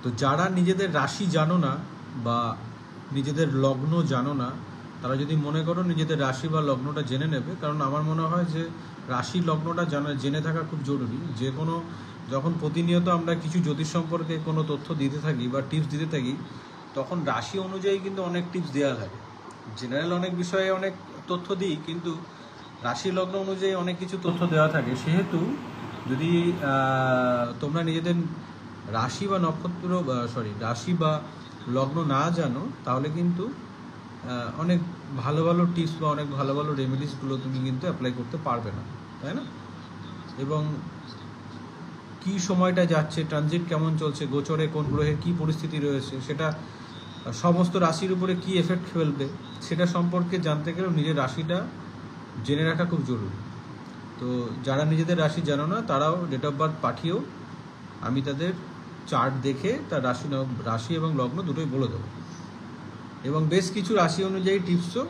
তো যারা নিজেদের রাশি জানো না বা নিজেদের লগ্ন জানো না, তারা যদি মনে করো নিজেদের রাশি বা লগ্নটা জেনে নেবে, কারণ আমার মনে হয় যে রাশি লগ্নটা জেনে থাকা খুব জরুরি। যে কোনো যখন প্রতিনিয়ত আমরা কিছু জ্যোতিষ সম্পর্কে কোনো তথ্য দিতে থাকি বা টিপস দিতে থাকি, তখন রাশি অনুযায়ী কিন্তু অনেক টিপস দেওয়া থাকে। জেনারেল অনেক বিষয়ে অনেক তথ্য দিই, কিন্তু রাশি লগ্ন অনুযায়ী অনেক কিছু তথ্য দেওয়া থাকে। সেহেতু যদি তোমরা নিজেদের রাশি বা নক্ষত্র রাশি বা লগ্ন না জানো, তাহলে কিন্তু অনেক ভালো ভালো টিপস বা অনেক ভালো ভালো রেমেডিসগুলো তুমি কিন্তু অ্যাপ্লাই করতে পারবে না, তাই না? এবং কি সময়টা যাচ্ছে, ট্রানজিট কেমন চলছে, গোচরে কোন গ্রহের কী পরিস্থিতি রয়েছে, সেটা সমস্ত রাশির উপরে কি এফেক্ট ফেলবে, সেটা সম্পর্কে জানতে গেলেও নিজের রাশিটা জেনে রাখা খুব জরুরি। তো যারা নিজেদের রাশি জানো না, তারাও ডেট অফ বার্থ পাঠিয়েও আমি তাদের চার্ট দেখে তার রাশি এবং লগ্ন দুটোই বলে দেবো, এবং বেশ কিছু রাশি অনুযায়ী টিপসও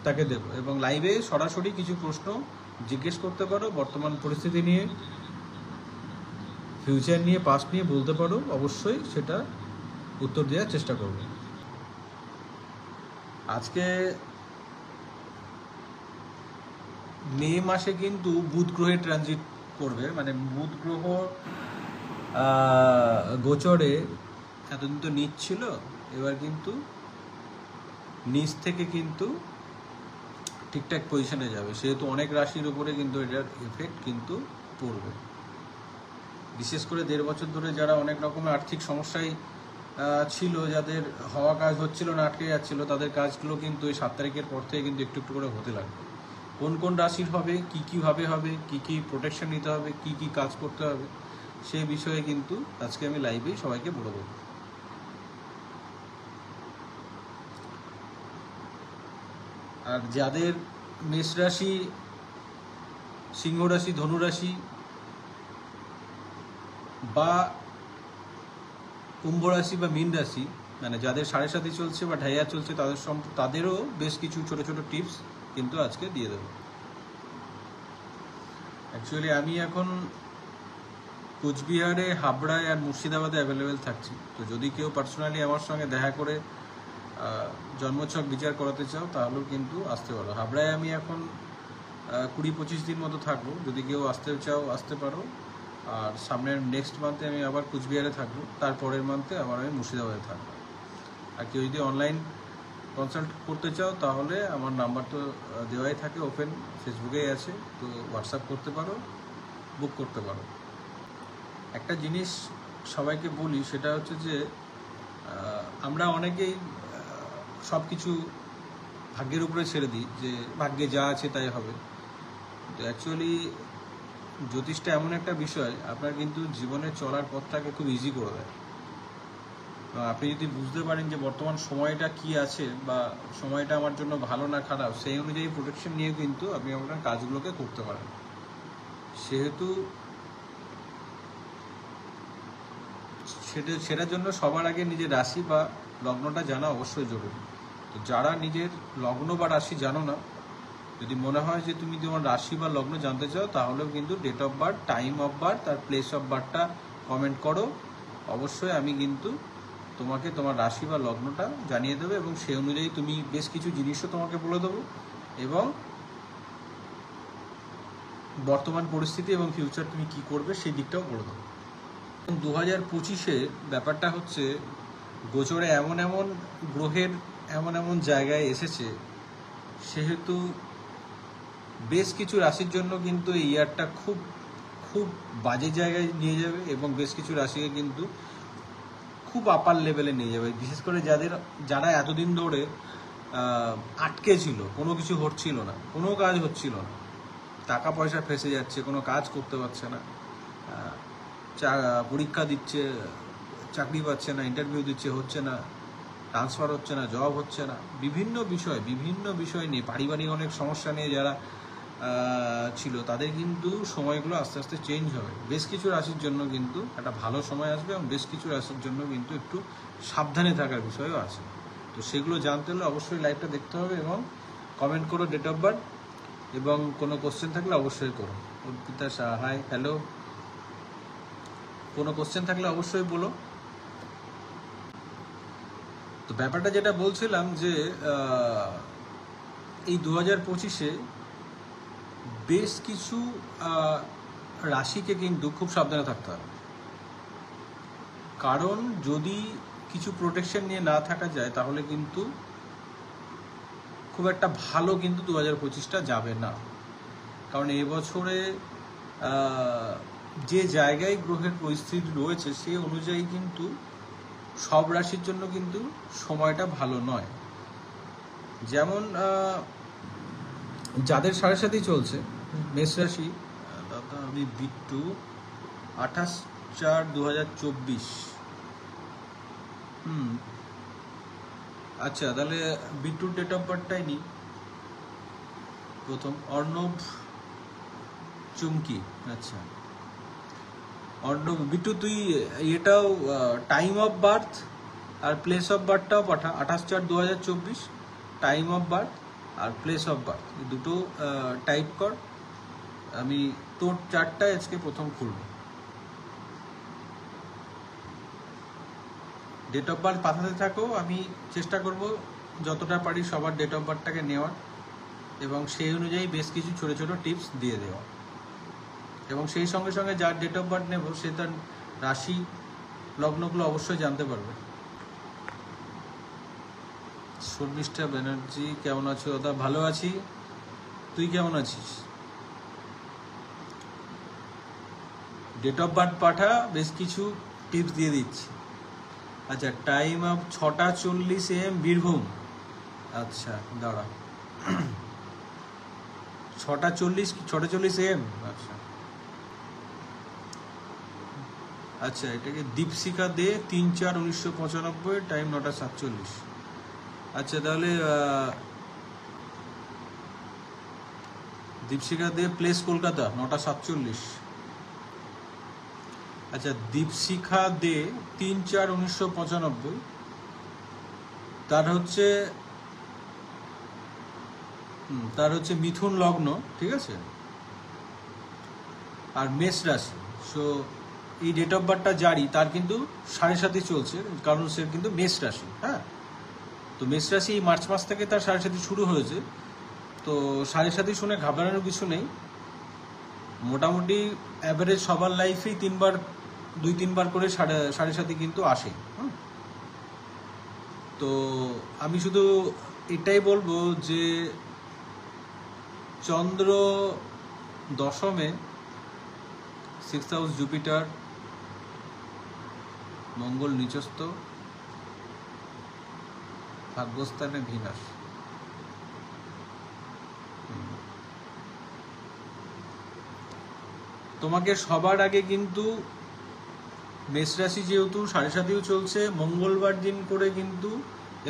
তাকে দেবো। এবং লাইভে সরাসরি কিছু প্রশ্ন জিজ্ঞেস করতে পারো, বর্তমান পরিস্থিতি নিয়ে, ফিউচার নিয়ে, পাস্ট নিয়ে বলতে পারো, অবশ্যই সেটা উত্তর দেওয়ার চেষ্টা করব। আজকে মে মাসে কিন্তু বুধ গ্রহে ট্রানজিট করবে, মানে বুধ গ্রহ গোচরে এতদিন তো নিচ ছিল, এবার কিন্তু নিচ থেকে কিন্তু ঠিকঠাক পজিশনে যাবে। সেহেতু অনেক রাশির উপরে কিন্তু এটার এফেক্ট কিন্তু পড়বে। বিশেষ করে 1.5 বছর ধরে যারা অনেক রকমের আর্থিক সমস্যায় ছিল, যাদের হওয়া কাজ হচ্ছিল না, আটকে যাচ্ছিল, তাদের কাজগুলো কিন্তু এই 7 তারিখের পর থেকে কিন্তু একটু একটু করে হতে লাগবে। কোন কোন রাশির হবে, কীভাবে হবে, কী প্রোটেকশন নিতে হবে, কী কাজ করতে হবে, সেই বিষয়ে কিন্তু আজকে আমি লাইভেই সবাইকে বলে দেবো। আর যাদের মেষ রাশি, সিংহ রাশি, ধনু রাশি বা কুম্ভ রাশি বা মীন রাশি, মানে যাদের 7.5 চলছে বা ঢাইয়া চলছে, তাদেরও বেশ কিছু ছোট ছোট টিপস কিন্তু আজকে দিয়ে দেবো। অ্যাকচুয়ালি আমি এখন কোচবিহারে, হাবড়ায় আর মুর্শিদাবাদে অ্যাভেলেবেল থাকছি। তো যদি কেউ পার্সোনালি আমার সঙ্গে দেখা করে জন্মছক বিচার করাতে চাও, তাহলেও কিন্তু আসতে পারো। হাবড়ায় আমি এখন 20-25 দিন মতো থাকবো। যদি কেউ আসতে চাও আসতে পারো। আর সামনের নেক্সট মান্থে আমি আবার কোচবিহারে থাকবো, তারপরের মান্থে আবার আমি মুর্শিদাবাদে থাকবো। আর কেউ যদি অনলাইন কনসাল্ট করতে চাও, তাহলে আমার নাম্বার তো দেওয়াই থাকে, ওপেন ফেসবুকেই আছে, তো হোয়াটসঅ্যাপ করতে পারো, বুক করতে পারো। একটা জিনিস সবাইকে বলি, সেটা হচ্ছে যে আমরা অনেকেই সব কিছু ভাগ্যের উপরে ছেড়ে দিই, যে ভাগ্যে যা আছে তাই হবে। তো অ্যাকচুয়ালি জ্যোতিষটা এমন একটা বিষয়, আপনার কিন্তু জীবনে চলার পথটাকে খুব ইজি করে দেয়। আপনি যদি বুঝতে পারেন যে বর্তমান সময়টা কি আছে, বা সময়টা আমার জন্য ভালো না খারাপ, সেই অনুযায়ী প্রোটেকশন নিয়ে কিন্তু আপনি আপনার কাজগুলোকে করতে পারেন। সেহেতু সেটার জন্য সবার আগে নিজের রাশি বা লগ্নটা জানা অবশ্যই জরুরি। তো যারা নিজের লগ্ন বা রাশি জানো না, যদি মনে হয় যে তুমি তোমার রাশি বা লগ্ন জানতে চাও, তাহলেও কিন্তু date of birth, time of birth আর প্লেস অফ বার্থটা কমেন্ট করো। অবশ্যই আমি কিন্তু তোমাকে তোমার রাশি বা লগ্নটা জানিয়ে দেবো, এবং সেই অনুযায়ী তুমি বেশ কিছু জিনিসও তোমাকে বলে দেবো, এবং বর্তমান পরিস্থিতি এবং ফিউচার তুমি কি করবে সেই দিকটাও বলে দেবো। 2025-এ ব্যাপারটা হচ্ছে, গোচরে এমন এমন গ্রহের এমন এমন জায়গায় এসেছে, সেহেতু বেশ কিছু রাশির জন্য কিন্তু এই ইয়ারটা খুব খুব বাজে জায়গায় নিয়ে যাবে, এবং বেশ কিছু রাশিকে কিন্তু খুব আপার লেভেলে নিয়ে যাবে। বিশেষ করে যারা এতদিন ধরে আটকে ছিল, কোনো কিছু হচ্ছিল না, কোনো কাজ হচ্ছিল না, টাকা পয়সা ফেসে যাচ্ছে, কোনো কাজ করতে পারছে না, পরীক্ষা দিচ্ছে, চাকরি পাচ্ছে না, ইন্টারভিউ দিচ্ছে, হচ্ছে না, ট্রান্সফার হচ্ছে না, জব হচ্ছে না, বিভিন্ন বিষয় নিয়ে, পারিবারিক অনেক সমস্যা নিয়ে যারা ছিল, তাদের কিন্তু সময়গুলো আস্তে আস্তে চেঞ্জ হবে। বেশ কিছু রাশির জন্য কিন্তু একটা ভালো সময় আসবে, এবং বেশ কিছু রাশির জন্য কিন্তু একটু সাবধানে থাকার বিষয়ও আছে। তো সেগুলো জানতে হলে অবশ্যই লাইভটা দেখতে হবে, এবং কমেন্ট করো ডেট অফ বার্থ, এবং কোনো কোশ্চেন থাকলে অবশ্যই করো। Arpita Shah, hi, hello. কোনো কোশ্চেন থাকলে অবশ্যই বলো। তো ব্যাপারটা যেটা বলছিলাম যে এই 2025-এ বেশ কিছু রাশিকে কিন্তু খুব সাবধানে থাকতে হবে। কারণ যদি কিছু প্রোটেকশন নিয়ে না থাকা যায় তাহলে কিন্তু খুব একটা ভালো কিন্তু 2025টা যাবে না। কারণ এবছরে যে জায়গায় গ্রহের পরিস্থিতি রয়েছে সে অনুযায়ী কিন্তু সব রাশির জন্য কিন্তু সময়টা ভালো নয়। যেমন যাদের সাড়ে সাথেই চলছে, মেষ রাশি, দাদা আমি বিট্টু 28/4/2024। আচ্ছা, তাহলে বিট্টুর ডেট অফ বার্থটাই নিই প্রথম। অর্ণব চুমকি। আচ্ছা অর্ণব, বিট্টু তুই এটাও টাইম অফ বার্থ আর প্লেস অফ বার্থটাও পাঠা। 28/4/2024 টাইম অফ বার্থ আর প্লেস অফ বার্থ দুটো টাইপ কর। আমি তোর চারটায় আজকে প্রথম খুলব। ডেট অফ বার্থ পাঠাতে থাকো, আমি চেষ্টা করব যতটা পারি সবার ডেট অফ বার্থটাকে নেওয়ার এবং সেই অনুযায়ী বেশ কিছু ছোটো ছোটো টিপস দিয়ে দেওয়া। এবং সেই সঙ্গে সঙ্গে যার ডেট অফ বার্থ নেব সে তার রাশি লগ্নগুলো অবশ্যই জানতে পারবে। শর্মিষ্ঠা ব্যানার্জি, কেমন আছো দাদা? ভালো আছি, তুই কেমন আছিস? ডেট অফ বার্থ পাঠা, বেশ কিছু টিপস দিয়ে দিচ্ছি। আচ্ছা, টাইম অফ 6:40 AM বীরভূম। আচ্ছা দাঁড়া, 6:40 AM। আচ্ছা আচ্ছা, এটাকে দীপশিখা দে 3/4/1995, টাইম 9:47। আচ্ছা তাহলে দীপশিখা দে, প্লেস কলকাতা, 9:47। আচ্ছা, দীপশিখা দে 3/4/1995, তার হচ্ছে মিথুন লগ্ন, ঠিক আছে, আর মেষ রাশি। সো এই ডেট অফ বার্থটা জারি, তার কিন্তু 7.5 চলছে, কারণ সে কিন্তু মেষ রাশি। হ্যাঁ, তো মেষ রাশি এই মার্চ মাস থেকে তার 7.5 শুরু হয়েছে। তো 7.5 শুনে ঘাবড়ানোর কিছু নেই। মোটামুটি অ্যাভারেজ সবার লাইফেই 2-3 বার করে 7.5 কিন্তু আসে। তো আমি শুধু এটাই বলবো যে চন্দ্র দশমে 6th হাউস জুপিটার, মঙ্গল নিচস্থ, ভাগ্যস্থানে ভিনাস। তোমাকে সবার আগে কিন্তু মেষ রাশি যেহেতু 7.5 চলছে, মঙ্গলবার দিন করে কিন্তু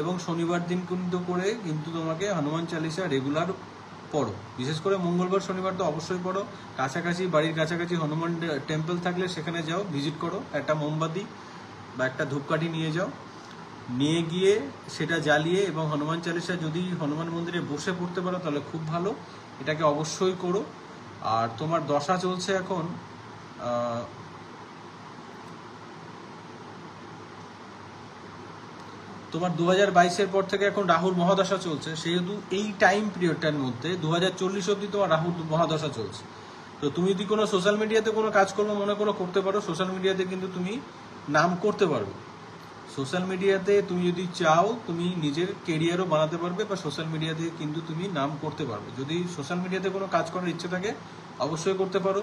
এবং শনিবার দিন কিন্তু করে কিন্তু তোমাকে হনুমান চালিসা রেগুলার পড়ো। বিশেষ করে মঙ্গলবার শনিবার তো অবশ্যই পড়ো। কাছাকাছি, বাড়ির কাছাকাছি হনুমান টেম্পল থাকলে সেখানে যাও, ভিজিট করো, একটা মোমবাতি বা একটা ধূপকাঠি নিয়ে যাও, নিয়ে গিয়ে সেটা জ্বালিয়ে এবং হনুমান চালিসা যদি হনুমান মন্দিরে বসে পড়তে পারো তাহলে খুব ভালো, এটাকে অবশ্যই করো। আর তোমার দশা চলছে এখন তোমার 2022-এর পর থেকে এখন রাহুর মহাদশা চলছে, সেহেতু এই টাইম পিরিয়ডটার মধ্যে 2040 অবধি তোমার রাহুর মহাদশা চলছে। তো তুমি যদি কোনো সোশ্যাল মিডিয়াতে কোনো কাজকর্ম মনে করো করতে পারো, সোশ্যাল মিডিয়াতে কিন্তু তুমি নাম করতে পারবে। সোশ্যাল মিডিয়াতে তুমি যদি চাও তুমি নিজের কেরিয়ারও বানাতে পারবে, বা সোশ্যাল মিডিয়াতে কিন্তু তুমি নাম করতে পারবে। যদি সোশ্যাল মিডিয়াতে কোনো কাজ করার ইচ্ছে থাকে অবশ্যই করতে পারো,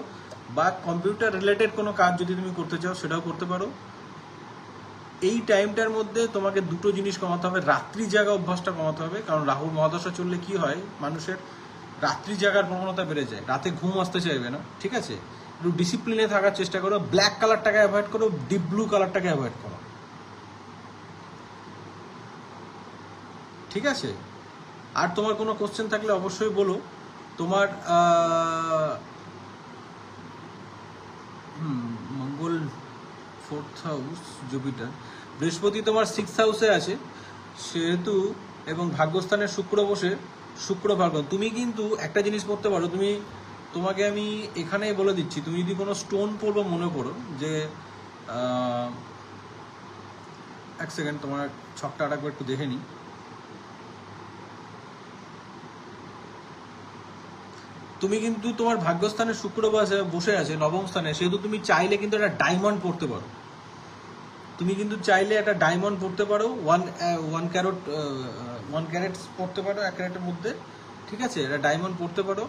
বা কম্পিউটার রিলেটেড কোনো কাজ যদি তুমি করতে চাও সেটাও করতে পারো। এই টাইমটার মধ্যে তোমাকে দুটো জিনিস কমাতে হবে। রাত্রি জাগা অভ্যাসটা কমাতে হবে, কারণ রাহুর মহাদশা চললে কি হয়, মানুষের রাত্রি জাগার প্রবণতা বেড়ে যায়, রাতে ঘুম আসতে চাইবে না। ঠিক আছে, একটু ডিসিপ্লিনে থাকার চেষ্টা করো, ব্ল্যাক কালারটাকে অ্যাভয়েড করো, ডিপ ব্লু কালারটাকে অ্যাভয়েড করো, ঠিক আছে। আর তোমার কোনো কোশ্চেন থাকলে অবশ্যই বলো। তোমার মঙ্গল 4th হাউস জুপিটার, বৃহস্পতি তোমার 6th হাউসে আছে সেহেতু, এবং ভাগ্যস্থানের শুক্র বসে, শুক্র ভাগ্য। তুমি কিন্তু একটা জিনিস করতে পারো, তোমাকে আমি এখানেই বলে দিচ্ছি, তুমি যদি কোনো স্টোন পরবো মনে করো, যে এক সেকেন্ড, তোমার ছকটা আরেকবার একটু দেখে নিই। তুমি কিন্তু তোমার ভাগ্যস্থানে শুক্র বসে আছে নবম স্থানে, সেহেতু তুমি চাইলে কিন্তু একটা ডায়মন্ড পড়তে পারো। তুমি কিন্তু চাইলে একটা ডায়মন্ড পড়তে পারো, ওয়ান ক্যারেট পড়তে পারো, 1 ক্যারেটের মধ্যে, ঠিক আছে? এটা ডায়মন্ড পড়তে পারো।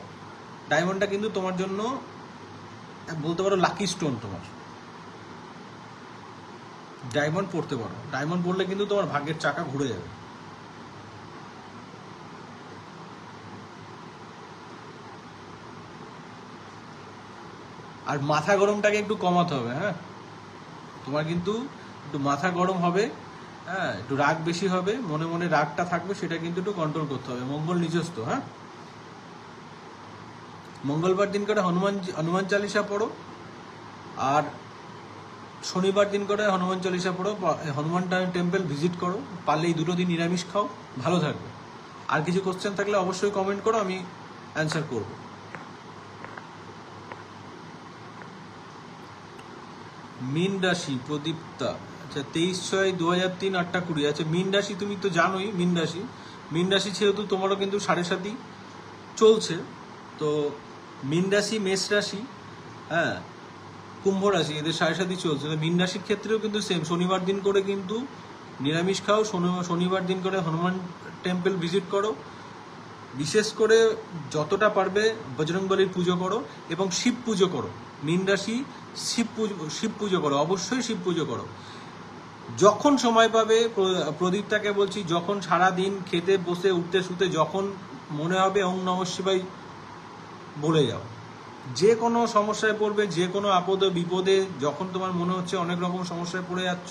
ডায়মন্ডটা কিন্তু তোমার জন্য বলতে পারো লাকি স্টোন। তোমার ডায়মন্ড পড়তে পারো, ডায়মন্ড পড়লে কিন্তু তোমার ভাগ্যের চাকা ঘুরে যাবে। আর মাথা গরমটাকে একটু কমাতে হবে, হ্যাঁ? তোমার কিন্তু একটু মাথা গরম হবে, হ্যাঁ, একটু রাগ বেশি হবে, মনে মনে রাগটা থাকবে, সেটা কিন্তু একটু কন্ট্রোল করতে হবে। মঙ্গল নিজস্ব, হ্যাঁ? মঙ্গলবার দিন করে হনুমান চালিসা পড়ো, আর শনিবার দিন করে হনুমান চালিসা পড়ো, হনুমান টেম্পল ভিজিট করো, পারলে এই 2 দিন নিরামিষ খাও, ভালো থাকবে। আর কিছু কোশ্চেন থাকলে অবশ্যই কমেন্ট করো, আমি অ্যান্সার করব। মীন রাশি প্রদীপ্তা, আচ্ছা 23/6/2003 8:20। আচ্ছা মীন রাশি তুমি তো জানোই, মীন রাশি যেহেতু তোমারও কিন্তু 7.5 চলছে, তো মীন রাশি, মেষ রাশি, হ্যাঁ, কুম্ভ রাশি, এদের 7.5 চলছে। তো মীন রাশির ক্ষেত্রেও কিন্তু সেম, শনিবার দিন করে কিন্তু নিরামিষ খাও, শনিবার দিন করে হনুমান টেম্পল ভিজিট করো, বিশেষ করে যতটা পারবে বজরংবলীর পুজো করো এবং শিব পুজো করো। মীন রাশি শিব পুজো করো, অবশ্যই শিব পুজো করো। যখন সময় পাবে, প্রদীপটাকে বলছি, যখন সারা দিন খেতে বসে উঠতে শুতে যখন মনে হবে ওম নমঃ শিবায় বলে যাও। যে কোনো সমস্যায় পড়বে, যে কোনো আপদে বিপদে যখন তোমার মনে হচ্ছে অনেক রকম সমস্যায় পড়ে যাচ্ছ,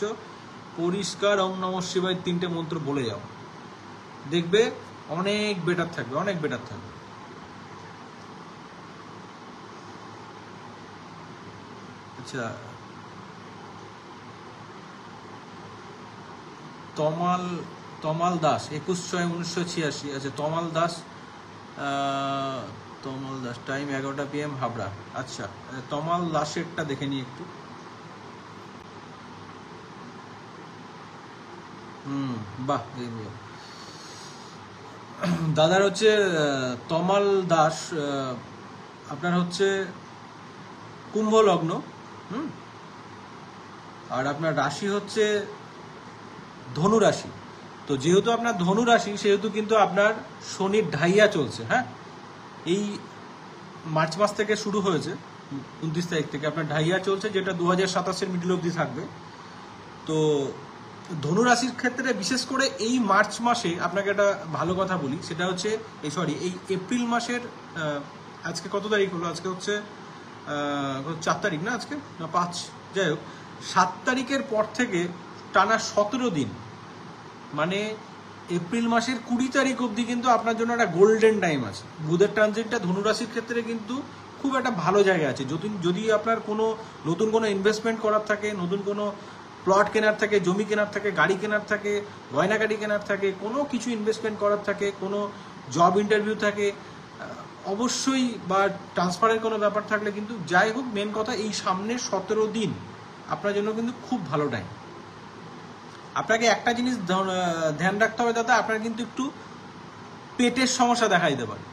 পরিষ্কার ওম নমঃ শিবায় 3টে মন্ত্র বলে যাও, দেখবে অনেক বেটার থাকবে, অনেক বেটার থাকবে। আচ্ছা তমাল দাস 21/6/1986। আচ্ছা তমাল দাস টাইম 11টা PM হাবড়া। আচ্ছা তমাল দাসেরটা দেখে নিই একটু। বাহ, দাদার হচ্ছে তমাল দাস, আপনার হচ্ছে কুম্ভ লগ্ন, আর আপনার রাশি হচ্ছে ধনু রাশি। তো যেহেতু আপনার ধনু রাশি, সেহেতু কিন্তু আপনার শনির ঢাইয়া চলছে, হ্যাঁ, এই মার্চ মাস থেকে শুরু হয়েছে, 29 তারিখ থেকে আপনার ঢাইয়া চলছে, যেটা 2027-এর মিডল অবধি থাকবে। তো ধনু রাশির ক্ষেত্রে বিশেষ করে এই মার্চ মাসে আপনাকে একটা ভালো কথা বলি, সেটা হচ্ছে এই এপ্রিল মাসের, আজকে কত তারিখ হলো? আজকে হচ্ছে 4 তারিখ না, আজকে না 5, যাই হোক 7 তারিখের পর থেকে টানা 17 দিন, মানে এপ্রিল মাসের 20 তারিখ অবধি কিন্তু আপনার জন্য একটা গোল্ডেন টাইম আছে। বুধের ট্রানজিটটা ধনুরাশির ক্ষেত্রে কিন্তু খুব একটা ভালো জায়গায় আছে। যদি আপনার কোনো নতুন কোনো ইনভেস্টমেন্ট করার থাকে, নতুন কোনো প্লট কেনার থাকে, জমি কেনার থাকে, গাড়ি কেনার থাকে, গয়না গাড়ি কেনার থাকে, কোনো কিছু ইনভেস্টমেন্ট করার থাকে, কোনো জব ইন্টারভিউ থাকে, অবশ্যই, বা ট্রান্সফারের কোনো ব্যাপার থাকলে, কিন্তু যাই হোক মেন কথা এই সামনের 17 দিন আপনার জন্য কিন্তু খুব ভালো টাইম। আপনাকে একটা জিনিস ধ্যান রাখতে হবে দাদা, আপনার কিন্তু একটু পেটের সমস্যা দেখা দিতে পারে,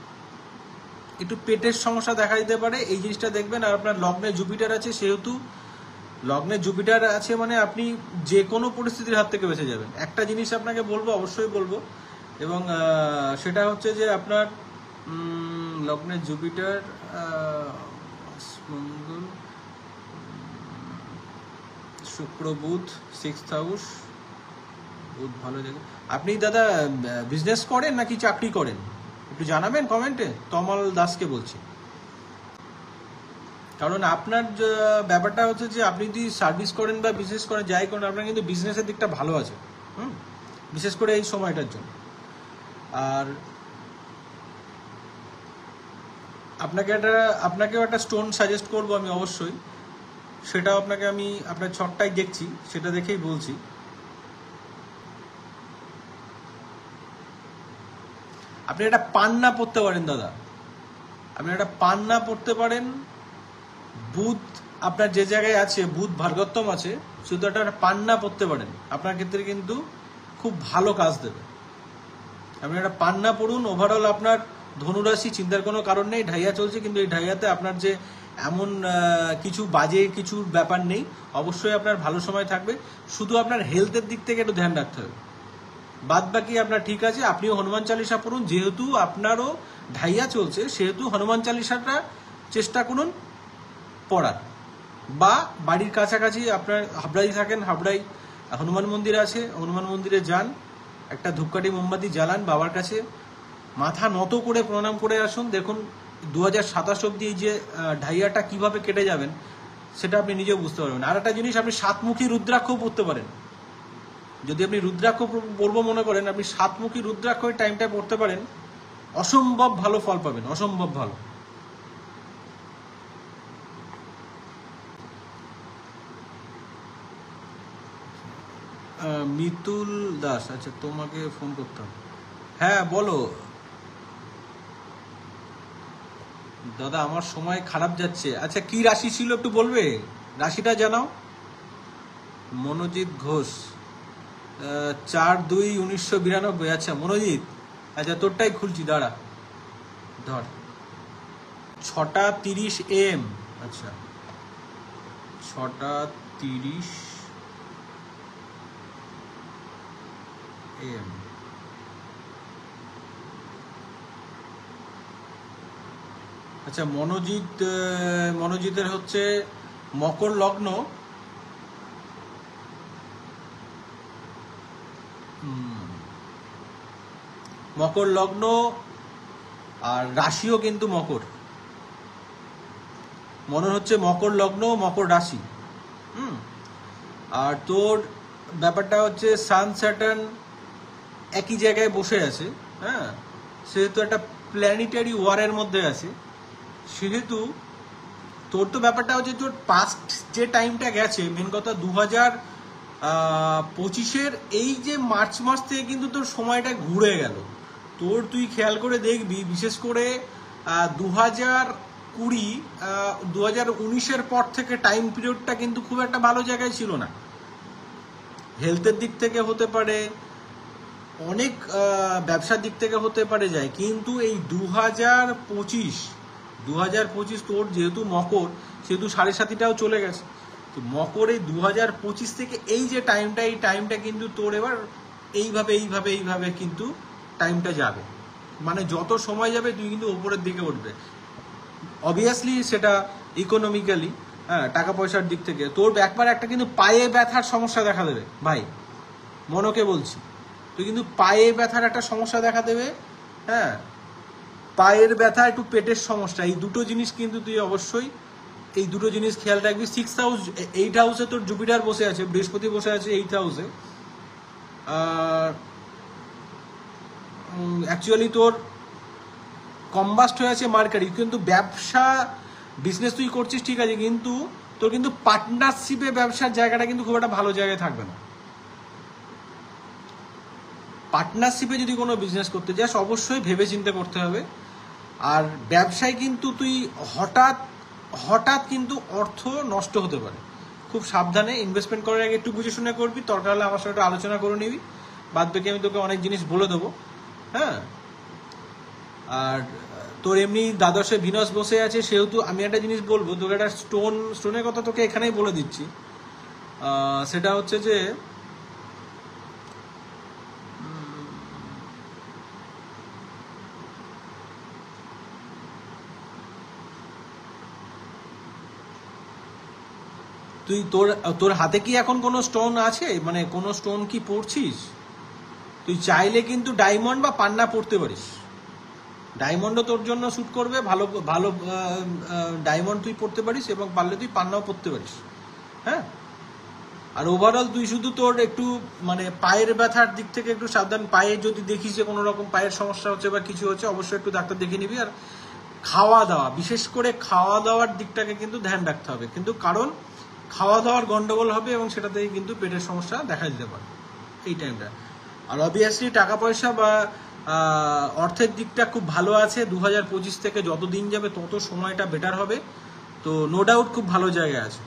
একটু পেটের সমস্যা দেখা দিতে পারে, এই জিনিসটা দেখবেন। আর আপনার লগ্নে জুপিটার আছে, সেহেতু লগ্নে জুপিটার আছে মানে আপনি যে কোনো পরিস্থিতির হাত থেকে বেঁচে যাবেন। একটা জিনিস আপনাকে বলবো, অবশ্যই বলবো, এবং সেটা হচ্ছে যে আপনার লগ্নে জুপিটার, মঙ্গল, শুক্র, বুধ, 6th হাউস, বুধ ভালো জায়গা। আপনি দাদা বিজনেস করেন নাকি চাকরি করেন? একটু জানাবেন কমেন্টে। তমাল দাসকে বলছি। কারণ আপনার ব্যাপারটা হচ্ছে যে আপনি যদি সার্ভিস করেন বা বিজনেস করেন, যাই করেন, আপনার কিন্তু বিজনেসের দিকটা ভালো আছে, বিশেষ করে এই সময়টার জন্য। আর আপনাকেও একটা স্টোন সাজেস্ট করবো আমি অবশ্যই, সেটাও আপনাকে আমি আপনার ছকটাই দেখছি, সেটা দেখেই বলছি। আপনি একটা পান্না পড়তে পারেন দাদা, আপনি একটা পান্না পড়তে পারেন। বুধ আপনার যে জায়গায় আছে বুধ ভার্গোত্তম আছে, শুধু একটা পান্না পড়তে পারেন, আপনার ক্ষেত্রে কিন্তু খুব ভালো কাজ দেবে। আপনি একটা পান্না পড়ুন। ওভারঅল আপনার ধনুরাশি, চিন্তার কোনো কারণ নেই, ঢাইয়া চলছে, কিন্তু এই ঢাইয়াতে আপনার যে এমন কিছু বাজে কিছু ব্যাপার নেই, অবশ্যই আপনার ভালো সময় থাকবে। শুধু আপনার হেলথের দিক থেকে একটু ধ্যান রাখতে হবে, বাদ বাকি আপনার ঠিক আছে। আপনিও হনুমান চালিসা পড়ুন, যেহেতু আপনারও ঢাইয়া চলছে সেহেতু হনুমান চালিসাটা চেষ্টা করুন পড়ার। বা বাড়ির কাছাকাছি আপনার হাবড়াই থাকেন, হাবড়াই হনুমান মন্দির আছে, হনুমান মন্দিরে যান, একটা ধূপকাঠি মোমবাতি জ্বালান, বাবার কাছে মাথা নত করে প্রণাম করে আসুন। দেখুন 2027 অব্দি এই যে ঢাইয়াটা কিভাবে কেটে যাবেন সেটা আপনি নিজেও বুঝতে পারবেন। আর একটা জিনিস, আপনি সাতমুখী রুদ্রাক্ষ পড়তে পারেন। যদি আপনি রুদ্রাক্ষ পড়বো মনে করেন, আপনি সাতমুখী রুদ্রাক্ষ টাইমটা পড়তে পারেন, অসম্ভব ভালো ফল পাবেন, অসম্ভব ভালো। মিতুল দাস, আচ্ছা তোমাকে ফোন করতাম। হ্যাঁ বলো দাদা, আমার সময় খারাপ যাচ্ছে। আচ্ছা কি রাশি ছিল একটু বলবে, রাশিটা জানাও। মনোজিৎ ঘোষ, 4/2/1992। আচ্ছা মনোজিৎ, আচ্ছা তোরটাই খুলছি, দাঁড়া ধর। 6:30 AM। আচ্ছা 6:30 AM। আচ্ছা মনোজিতের হচ্ছে মকর লগ্ন, মকর লগ্ন আর রাশিও কিন্তু মকর। মনে হচ্ছে মকর লগ্ন, মকর রাশি। আর তোর ব্যাপারটা হচ্ছে সান স্যাটার্ন একই জায়গায় বসে আছে, হ্যাঁ, সেহেতু একটা প্ল্যানেটারি ওয়ারের মধ্যে আছে, সেহেতু তোর তো ব্যাপারটা হচ্ছে তোর পাস্ট যে টাইমটা গেছে, মেন কথা 2025-এর এই যে মার্চ মাস থেকে কিন্তু তোর সময়টা ঘুরে গেল। তোর তুই খেয়াল করে দেখবি, বিশেষ করে 2019-এর পর থেকে টাইম পিরিয়ডটা কিন্তু খুব একটা ভালো জায়গায় ছিল না। হেলথের দিক থেকে হতে পারে, অনেক ব্যবসার দিক থেকে হতে পারে যায়, কিন্তু এই 2025 তোর যেহেতু মকর, সেহেতু 7.5টাও চলে গেছে। তো মকর এই 2025 থেকে এই যে টাইমটা, এই টাইমটা কিন্তু তোর এবার এইভাবে কিন্তু টাইমটা যাবে। মানে যত সময় যাবে তুই কিন্তু ওপরের দিকে উঠবে। অবভিয়াসলি সেটা ইকোনমিক্যালি, হ্যাঁ, টাকা পয়সার দিক থেকে তোর একবার একটা কিন্তু পায়ে ব্যথার সমস্যা দেখা দেবে ভাই, মনকে বলছি। তুই কিন্তু পায়ে ব্যথার একটা সমস্যা দেখা দেবে, হ্যাঁ, পায়ের ব্যথা, একটু পেটের সমস্যা, এই দুটো জিনিস কিন্তু তুই অবশ্যই এই দুটো জিনিস খেয়াল রাখবি। 6th হাউস, 8 হাউসে তোর জুপিটার বসে আছে, বৃহস্পতি বসে আছে 8th হাউসে। অ্যাকচুয়ালি তোর কম্বাস্ট হয়ে আছে মার্কারি, কিন্তু ব্যবসা বিজনেস তুই করছিস ঠিক আছে, কিন্তু তোর কিন্তু পার্টনারশিপে ব্যবসার জায়গাটা কিন্তু খুব একটা ভালো জায়গায় থাকবে না। পার্টনারশিপে যদি কোনো বিজনেস করতে যাস অবশ্যই ভেবে চিন্তে করতে হবে। আর ব্যবসায় কিন্তু তুই হঠাৎ কিন্তু অর্থ নষ্ট হতে পারে, খুব সাবধানে ইনভেস্টমেন্ট করার আগে একটু বুঝে শুনে করবি। দরকার হলে আমার সাথে একটু আলোচনা করে নিবি, বাদ বাকি আমি তোকে অনেক জিনিস বলে দেবো, হ্যাঁ। আর তোর এমনি দ্বাদশে ভিনাস বসে আছে, সেহেতু আমি একটা জিনিস বলবো তোকে, একটা স্টোনের কথা তোকে এখানেই বলে দিচ্ছি। সেটা হচ্ছে যে তুই তোর হাতে কি এখন কোনো স্টোন আছে, মানে কোনো স্টোন কি পড়ছিস? তুই চাইলে কিন্তু ডায়মন্ড বা পান্না পড়তে পারিস, ডায়মন্ডও তোর জন্য শ্যুট করবে, ভালো ভালো ডায়মন্ড তুই পড়তে পারিস, এবং পারলে তুই পান্নাও পড়তে পারিস, হ্যাঁ। আর ওভারঅল তুই শুধু তোর একটু মানে পায়ের ব্যথার দিক থেকে একটু সাবধান। পায়ে যদি দেখিস যে কোনো রকম পায়ের সমস্যা হচ্ছে বা কিছু হচ্ছে, অবশ্যই একটু ডাক্তার দেখে নিবি। আর খাওয়া দাওয়া, বিশেষ করে খাওয়া দাওয়ার দিকটাকে কিন্তু ধ্যান রাখতে হবে, কিন্তু কারণ খাওয়া দাওয়ার গন্ডগোল হবে এবং সেটাতেই কিন্তু পেটের সমস্যা দেখা দিতে পারে এই টাইমটা। আর অবভিয়াসলি টাকা পয়সা বা অর্থের দিকটা খুব ভালো আছে। 2025 থেকে যত দিন যাবে তত সময়টা বেটার হবে, তো নো ডাউট খুব ভালো জায়গায় আছে,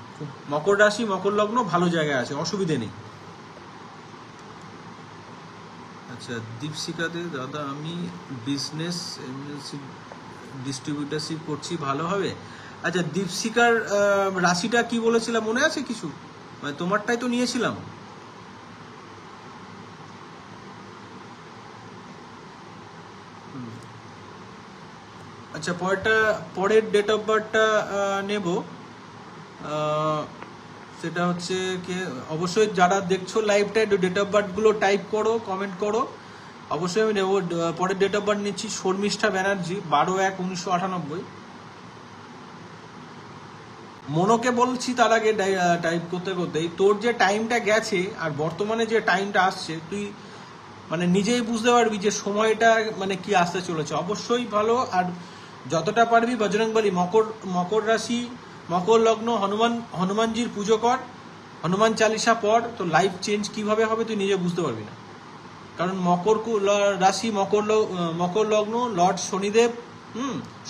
মকর রাশি মকর লগ্ন ভালো জায়গায় আছে, অসুবিধে নেই। আচ্ছা, দীপশিকাতে দাদা আমি বিজনেস ডিস্ট্রিবিউটারশিপ করছি, ভালো হবে? আচ্ছা, দীপশিকার রাশিটা কি বলেছিলাম মনে আছে কিছু? মানে তোমারটাই তো নিয়েছিলাম। আচ্ছা, পরের ডেট অফ বার্থটা নেব। সেটা হচ্ছে কি, অবশ্যই যারা দেখছো লাইভটা একটু ডেট অফ বার্থগুলো টাইপ করো, কমেন্ট করো। অবশ্যই আমি নেব। পরের ডেট অফ বার্থ নিচ্ছি শর্মিষ্ঠা ব্যানার্জি, 12/1/1998। মনোকে বলছি তার আগে টাইপ করতে করতেই, তোর যে টাইমটা গেছে আর বর্তমানে যে টাইমটা আসছে, তুই মানে নিজেই বুঝতে পারবি যে সময়টা মানে কি আসতে চলেছে। অবশ্যই ভালো। আর যতটা পারবি বজরংবলী মকর রাশি মকর লগ্ন হনুমানজির পুজো কর, হনুমান চালিসা পড়, তো লাইফ চেঞ্জ কিভাবে হবে তুই নিজে বুঝতে পারবি না। কারণ মকর রাশি মকর লগ্ন লর্ড শনিদেব,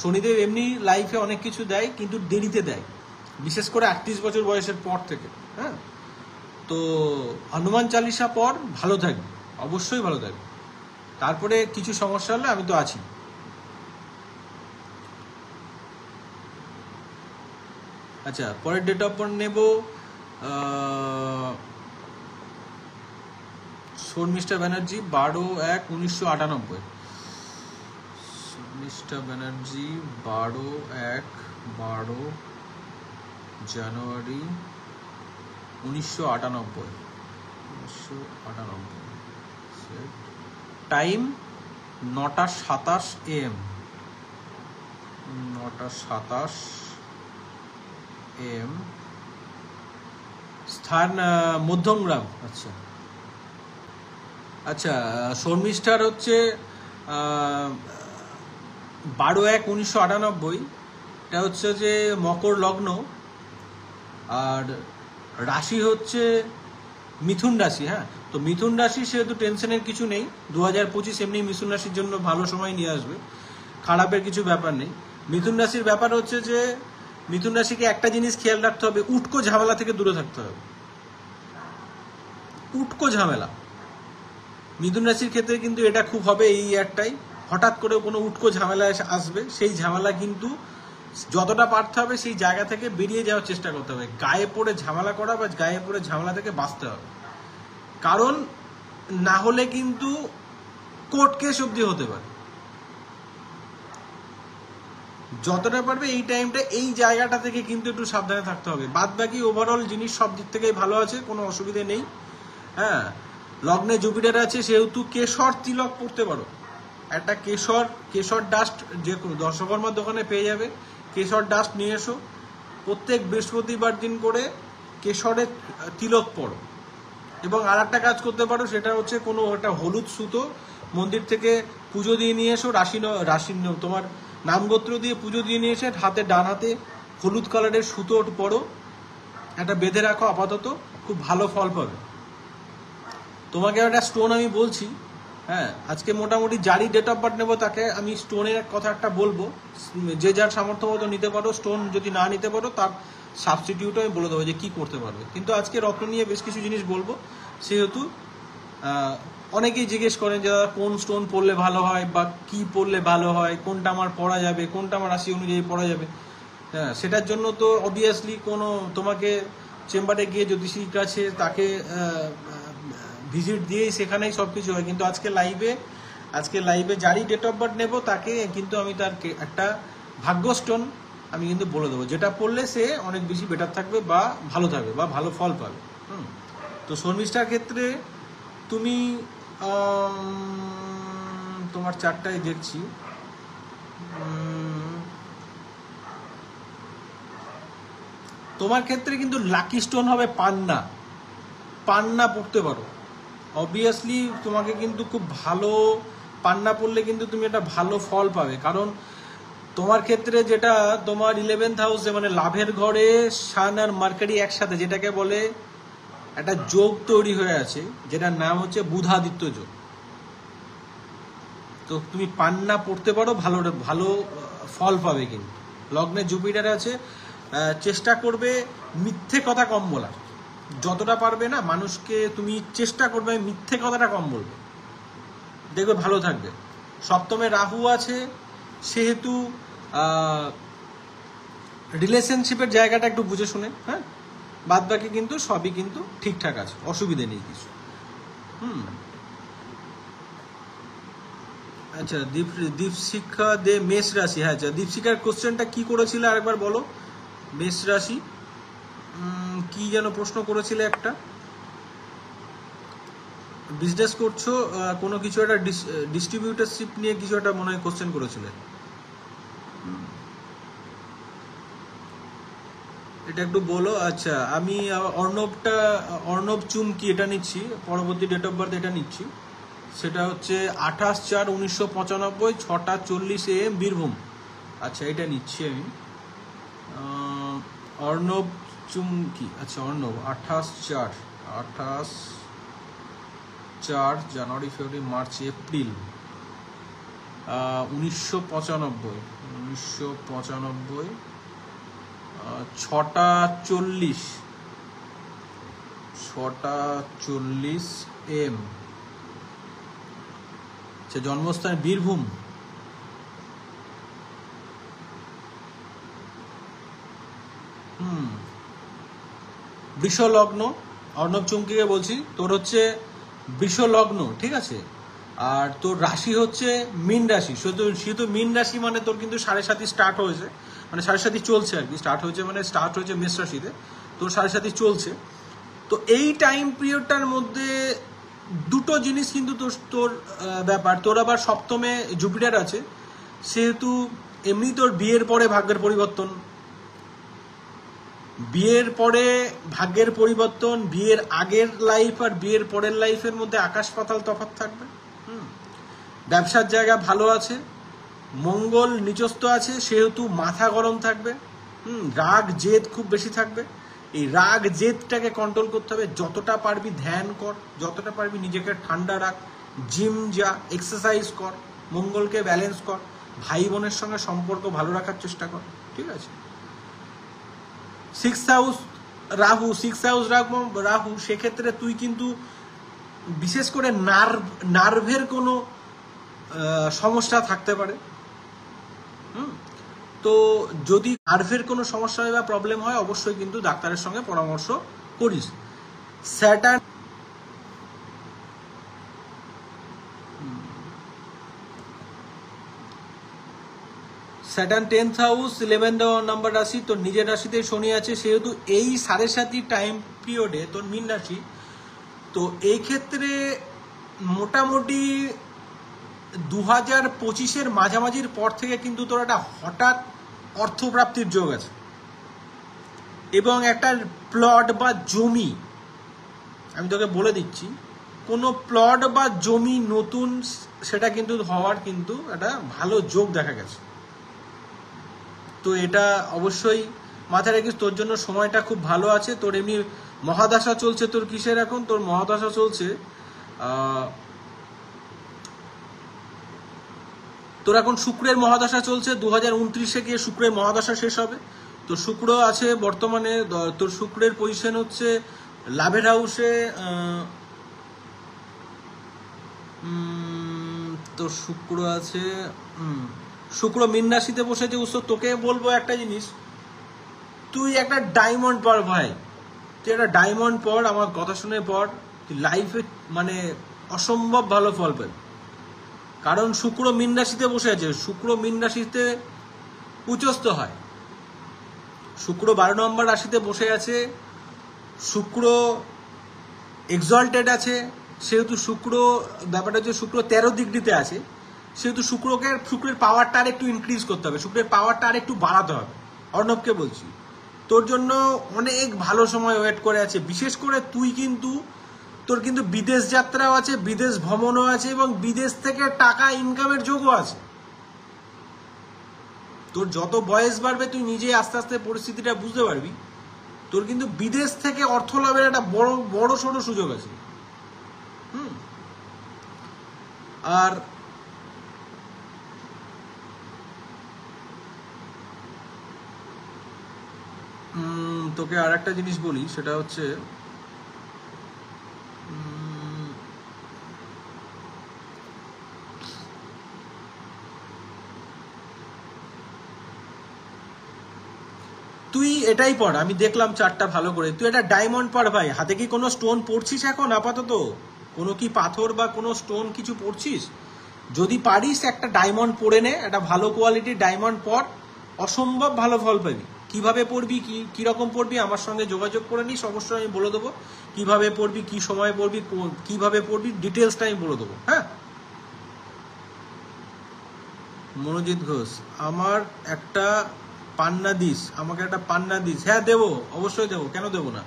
শনিদেব এমনি লাইফে অনেক কিছু দেয় কিন্তু দেরিতে দেয়, বিশেষ করে 38 বছর বয়সের পর থেকে। হ্যাঁ, তো হনুমান চালিসা পর, ভালো থাকবে, অবশ্যই ভালো থাকবে। তারপরে কিছু সমস্যা হলে আমি তো আছি। আচ্ছা, পরের ডেট অফ বার্থ নেব শর্মিষ্ঠা ব্যানার্জি, 12/1/1998। শর্মিষ্ঠা ব্যানার্জি 12 জানুয়ারি 1998। Time 9:27 AM, 9:27 AM। স্থান মধ্যমগ্রাম। আচ্ছা আচ্ছা, শর্মিষ্ঠার হচ্ছে 12/1/1998। এটা হচ্ছে যে মকর লগ্ন, আর রাশি হচ্ছে মিথুন রাশি। হ্যাঁ, তো মিথুন রাশি সেহেতু টেনশনের কিছু নেই। 2025 এমনি মিথুন রাশির জন্য ভালো সময় নিয়ে আসবে, খারাপের কিছু ব্যাপার নেই। মিথুন রাশির ব্যাপার হচ্ছে যে মিথুন রাশিকে একটা জিনিস খেয়াল রাখতে হবে, উটকো ঝামেলা থেকে দূরে থাকতে হবে। উটকো ঝামেলা মিথুন রাশির ক্ষেত্রে কিন্তু এটা খুব হবে এই একটাই, হঠাৎ করে কোনো উটকো ঝামেলা আসবে, সেই ঝামেলা কিন্তু যতটা পারতে হবে সেই জায়গা থেকে বেরিয়ে যাওয়ার চেষ্টা করতে হবে। গায়ে পড়ে ঝামেলা করা বা গায়ে পড়ে ঝামেলা থেকে বাঁচতে হবে, কারণ না হলে কিন্তু কোর্ট কেস অব্দি হতে পারে। যতটা পারবে এই টাইমটা এই জায়গাটা থেকে কিন্তু একটু সাবধানে থাকতে হবে। বাদ বাকি ওভারঅল জিনিস সব দিক থেকেই ভালো আছে, কোনো অসুবিধে নেই। হ্যাঁ, লগ্নে জুপিটার আছে, সেহেতু কেশর তিলক পড়তে পারো। একটা কেশর ডাস্ট যে কোনো দর্শকর্মার দোকানে পেয়ে যাবে, কেশর ডাস্ট নিয়ে এসো, প্রত্যেক বৃহস্পতিবার দিন করে কেশরের তিলক পড়ো। এবং আর একটা কাজ করতে পারো, সেটা হচ্ছে কোনো একটা হলুদ সুতো মন্দির থেকে পুজো দিয়ে নিয়ে এসো, রাশি তোমার নামগোত্র দিয়ে পুজো দিয়ে নিয়ে এসে হাতে ডান হাতে হলুদ কালারের সুতো পড়ো, একটা বেঁধে রাখো, আপাতত খুব ভালো ফল পাবে। তোমাকে একটা স্টোন আমি বলছি, হ্যাঁ, আজকে মোটামুটি যারই ডেট অফ বার্থ নেবো তাকে আমি স্টোনের কথা একটা বলবো, যে যার সামর্থ্য মতো নিতে পারো। স্টোন যদি না নিতে পারো তার সাবস্টিটিউটও আমি বলে দেবো যে কী করতে পারবে। কিন্তু আজকে রত্ন নিয়ে বেশ কিছু জিনিস বলবো, সেহেতু অনেকেই জিজ্ঞেস করেন যে কোন স্টোন পড়লে ভালো হয় বা কি পড়লে ভালো হয়, কোনটা আমার পড়া যাবে, কোনটা আমার রাশি অনুযায়ী পড়া যাবে। হ্যাঁ, সেটার জন্য তো অবভিয়াসলি কোনো তোমাকে চেম্বারে গিয়ে জ্যোতিষীর কাছে তাকে ভিজিট দিয়েই সেখানেই সব কিছু হয়। কিন্তু আজকে লাইভে যারই ডেট অফ বার্থ নেবো তাকে কিন্তু আমি তার একটা ভাগ্য স্টোন আমি কিন্তু বলে দেবো, যেটা পড়লে সে অনেক বেশি বেটার থাকবে বা ভালো থাকবে বা ভালো ফল পাবে। তো শর্মিষ্ঠার ক্ষেত্রে তুমি তোমার চারটায় দেখছি, তোমার ক্ষেত্রে কিন্তু লাকি স্টোন হবে পান্না পড়তে পারো। অবভিয়াসলি তোমাকে কিন্তু খুব ভালো পান্না পড়লে কিন্তু তুমি একটা ভালো ফল পাবে, কারণ তোমার ক্ষেত্রে যেটা তোমার 11th হাউসে মানে লাভের ঘরে সান আর মার্কারি একসাথে, যেটাকে বলে একটা যোগ তৈরি হয়ে আছে, যেটার নাম হচ্ছে বুধাদিত্য যোগ। তো তুমি পান্না পড়তে পারো, ভালো ফল পাবে। কিন্তু লগ্নে জুপিটার আছে, চেষ্টা করবে মিথ্যে কথা কম বলার, যতটা পারবে না মানুষকে তুমি চেষ্টা করবে মিথ্যে কথাটা কম বলবে, দেখবে ভালো থাকবে। সপ্তমে রাহু আছে, সেহেতু রিলেশনশিপের জায়গাটা একটু বুঝে শুনে, হ্যাঁ, বাদ বাকি কিন্তু সবই কিন্তু ঠিকঠাক আছে, অসুবিধে নেই কিছু। আচ্ছা, দীপশিখা দে মেষ রাশি, হ্যাঁ আচ্ছা, দীপশিখার কোশ্চেনটা কি করেছিল আরেকবার বলো। মেষ রাশি কি যেন প্রশ্ন করেছিলে একটা, বিজনেস করছো কোনো কিছু একটা ডিস্ট্রিবিউটারশিপ নিয়ে কিছু একটা মনে হয় কোশ্চেন করেছিলে, এটা একটু বলো। আচ্ছা, আমি অর্ণব চুমকি এটা নিচ্ছি, পরবর্তী ডেট অফ বার্থ এটা নিচ্ছি, সেটা হচ্ছে 28/4/1995, 6:40 AM, বীরভূম। আচ্ছা, এটা নিচ্ছি আমি। অর্ণব চুমকি, আচ্ছা অর্ণব 28/4 জানুয়ারি, ফেব্রুয়ারি, মার্চ, এপ্রিল 1995, 6:40 AM। আচ্ছা, জন্মস্থান বীরভূম। বৃষ লগ্ন, অর্ণব চুমকিকে বলছি, তোর হচ্ছে বৃষ লগ্ন, ঠিক আছে, আর তোর রাশি হচ্ছে মীন রাশি। শুধু মীন রাশি মানে তোর কিন্তু 7.5 স্টার্ট হয়েছে, মানে 7.5 চলছে আর কি, স্টার্ট হয়েছে মানে স্টার্ট হয়েছে মেষ রাশিতে, তোর 7.5 চলছে। তো এই টাইম পিরিয়ডটার মধ্যে দুটো জিনিস কিন্তু তোর ব্যাপার, তোর আবার সপ্তমে জুপিটার আছে, সেহেতু এমনি তোর বিয়ের পরে ভাগ্যের পরিবর্তন, বিয়ের পরে ভাগ্যের পরিবর্তন, বিয়ের আগের লাইফ আর বিয়ের পরের লাইফের মধ্যে আকাশ পাতাল তফাৎ থাকবে। ব্যবসার জায়গা ভালো আছে, মঙ্গল নিচস্থ আছে, সেহেতু মাথা গরম থাকবে, রাগ জেদ খুব বেশি থাকবে। এই রাগ জেদটাকে কন্ট্রোল করতে হবে, যতটা পারবি ধ্যান কর, যতটা পারবি নিজেকে ঠান্ডা রাখ, জিম যা, এক্সারসাইজ কর, মঙ্গলকে ব্যালেন্স কর, ভাই বোনের সঙ্গে সম্পর্ক ভালো রাখার চেষ্টা কর, ঠিক আছে। 6 হাউস রাহু, সেক্ষেত্রে তুই কিন্তু বিশেষ করে নার্ভের কোনো সমস্যা থাকতে পারে। তো যদি নার্ভের কোনো সমস্যা হয় বা প্রবলেম হয়, অবশ্যই কিন্তু ডাক্তারের সঙ্গে পরামর্শ করিস। Saturn Saturn 10th house 11 number রাশি, তোর নিজের রাশিতে শনি আছে, সেহেতু এই 7.5 টাইম পিরিয়ডে তোর মীন রাশি। তো এই ক্ষেত্রে মোটামুটি 2025-এর মাঝামাঝির পর থেকে কিন্তু তোর একটা হঠাৎ অর্থপ্রাপ্তির যোগ আছে, এবং একটা প্লট বা জমি, আমি তোকে বলে দিচ্ছি, কোনো প্লট বা জমি নতুন সেটা কিন্তু হওয়ার কিন্তু একটা ভালো যোগ দেখা গেছে। তো এটা অবশ্যই মাথায় রাখিস, তোর জন্য সময়টা খুব ভালো আছে। তোর এমনি মহাদশা চলছে, তোর কিসের এখন, তোর মহাদশা চলছে তোর এখন শুক্রের মহাদশা চলছে, 2029-এ গিয়ে শুক্রের মহাদশা শেষ হবে। তো শুক্র আছে বর্তমানে, তোর শুক্রের পজিশন হচ্ছে লাভের হাউসে, তোর শুক্র আছে, শুক্র মীন রাশিতে বসেছে উৎসব। তোকে বলবো একটা জিনিস, তুই একটা ডায়মন্ড পর ভাই, তুই একটা ডায়মন্ড পর, আমার কথা শুনে পর, তুই লাইফে মানে অসম্ভব ভালো ফল পাবি। কারণ শুক্র মীন রাশিতে বসে আছে, শুক্র মীন রাশিতে উচ্চস্থ হয়, শুক্র 12 নম্বর রাশিতে বসে আছে, শুক্র এক্সল্টেড আছে, সেহেতু শুক্র ব্যাপারটা হচ্ছে শুক্র 13 ডিগ্রিতে আছে, সেহেতু শুক্রের পাওয়ারটা আর একটু ইনক্রিজ করতে হবে, শুক্রের পাওয়ারটা আর একটু বাড়াতে হবে। অর্ণবকে বলছি, তোর জন্য অনেক ভালো সময় ওয়েট করে আছে। বিশেষ করে তুই কিন্তু, তোর কিন্তু বিদেশ যাত্রাও আছে, বিদেশ ভ্রমণও আছে, এবং বিদেশ থেকে টাকা ইনকামের যোগও আছে। তোর যত বয়স বাড়বে তুই নিজে আস্তে আস্তে পরিস্থিতিটা বুঝতে পারবি, তোর কিন্তু বিদেশ থেকে অর্থ লাভের একটা বড় সড়ো সুযোগ আছে। আর তোকে আর একটা জিনিস বলি, সেটা হচ্ছে তুই এটাই পড়, আমি দেখলাম চারটা ভালো করে, তুই একটা ডায়মন্ড পড় ভাই। হাতে কি কোনো স্টোন পড়ছিস এখন আপাতত? কোনো কি পাথর বা কোনো স্টোন কিছু পড়ছিস? যদি পারিস একটা ডায়মন্ড পড়ে নে, একটা ভালো কোয়ালিটির ডায়মন্ড পড়, অসম্ভব ভালো ফল পাবি। কিভাবে পড়বি, কিরকম পড়বি আমার সঙ্গে যোগাযোগ করে নিস, অবশ্যই আমি বলে দেবো কিভাবে পড়বি, কি সময় পড়বি, কিভাবে পড়বি, ডিটেলসটা আমি বলে দেবো। হ্যাঁ, মনোজিৎ ঘোষ, আমার একটা পান্না দিস, আমাকে একটা পান্না দিস। হ্যাঁ দেবো, অবশ্যই দেবো, কেন দেবো না।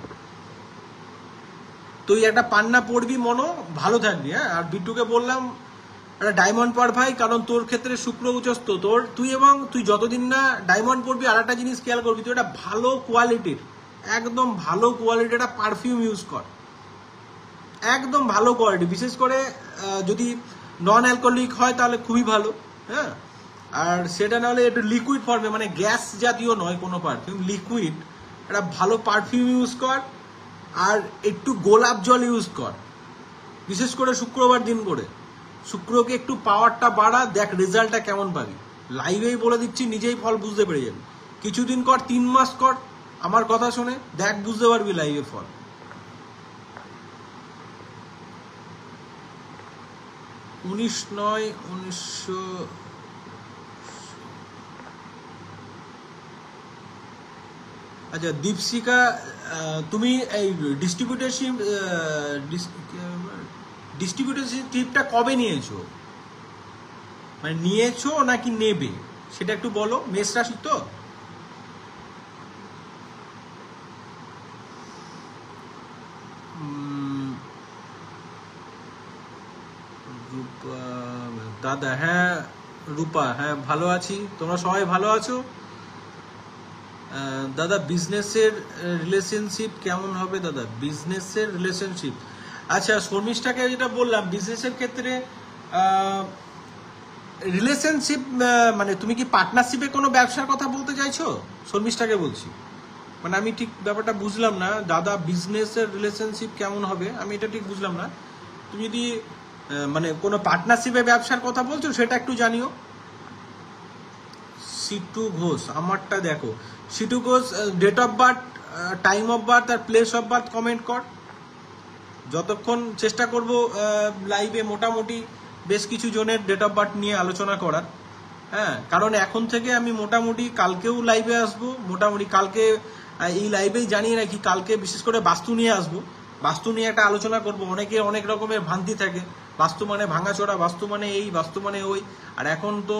তুই একটা পান্না পড়বি মনো, ভালো থাকবি। হ্যাঁ, আর বিট্টুকে বললাম একটা ডায়মন্ড পড় ভাই, কারণ তোর ক্ষেত্রে শুক্র উচ্চস্থ তোর, তুই যতদিন না ডায়মন্ড পড়বি, আর একটা জিনিস খেয়াল করবি, তুই একটা ভালো কোয়ালিটির, একদম ভালো কোয়ালিটির একটা পারফিউম ইউজ কর, একদম ভালো কোয়ালিটি। বিশেষ করে যদি নন অ্যালকোহলিক হয় তাহলে খুবই ভালো। হ্যাঁ, আর সেটা না হলে একটু লিকুইড ফর্মে, মানে গ্যাস জাতীয় নয় কোনো পারফিউম, লিকুইড একটা ভালো পারফিউম ইউজ কর, আর একটু গোলাপ জল ইউজ কর, বিশেষ করে শুক্রবার দিন করে। শুক্রকে একটু পাওয়ারটা বাড়া, দেখ রেজাল্টটা কেমন পাবি। লাইভেই বলে দিচ্ছি, নিজেই ফল বুঝতে পেরে যাবি। কিছুদিন কর, 3 মাস কর, আমার কথা শুনে দেখ, বুঝতে পারবি লাইভে ফল। 19/9/1900। আচ্ছা দীপশিকা, তুমি এই ডিস্ট্রিবিউটারশিপটা কবে নিয়েছো, মানে নিয়েছো নাকি নেবে, সেটা একটু বলো। মেষ রাশি তো? রূপা দাদা, হ্যাঁ রূপা, হ্যাঁ ভালো আছি, তোমরা সবাই ভালো আছো? দাদা বিজনেসের রিলেশনশিপ কেমন হবে দাদা, বিজনেসের রিলেশনশিপ? আচ্ছা শর্মিষ্ঠাকে যেটা বললাম, বিজনেসের ক্ষেত্রে রিলেশনশিপ মানে তুমি কি পার্টনারশিপে কোনো ব্যবসার কথা বলতে চাইছো? শর্মিষ্ঠাকে বলছি, মানে আমি ঠিক ব্যাপারটা বুঝলাম না দাদা, বিজনেসের রিলেশনশিপ কেমন হবে আমি এটা ঠিক বুঝলাম না। তুমি যদি মানে কোনো পার্টনারশিপে ব্যবসার কথা বলছো সেটা একটু জানিও। সিটু ঘোষ, আমারটা দেখো। Situ Ghosh, date of birth, time of birth আর প্লেস অফ বার্থ কমেন্ট কর। যতক্ষণ চেষ্টা করব লাইভে মোটামুটি বেশ কিছু জনের ডেট অফ বার্থ নিয়ে আলোচনা করার। হ্যাঁ, কারণ এখন থেকে আমি মোটামুটি কালকেও লাইভে আসবো, মোটামুটি কালকে এই লাইভেই জানিয়ে রাখি, কালকে বিশেষ করে বাস্তু নিয়ে আসবো। বাস্তু নিয়ে একটা আলোচনা করব। অনেকে অনেক রকমের ভ্রান্তি থাকে, বাস্তু মানে ভাঙাচোরা, বাস্তু মানে এই, বাস্তু মানে ওই। আর এখন তো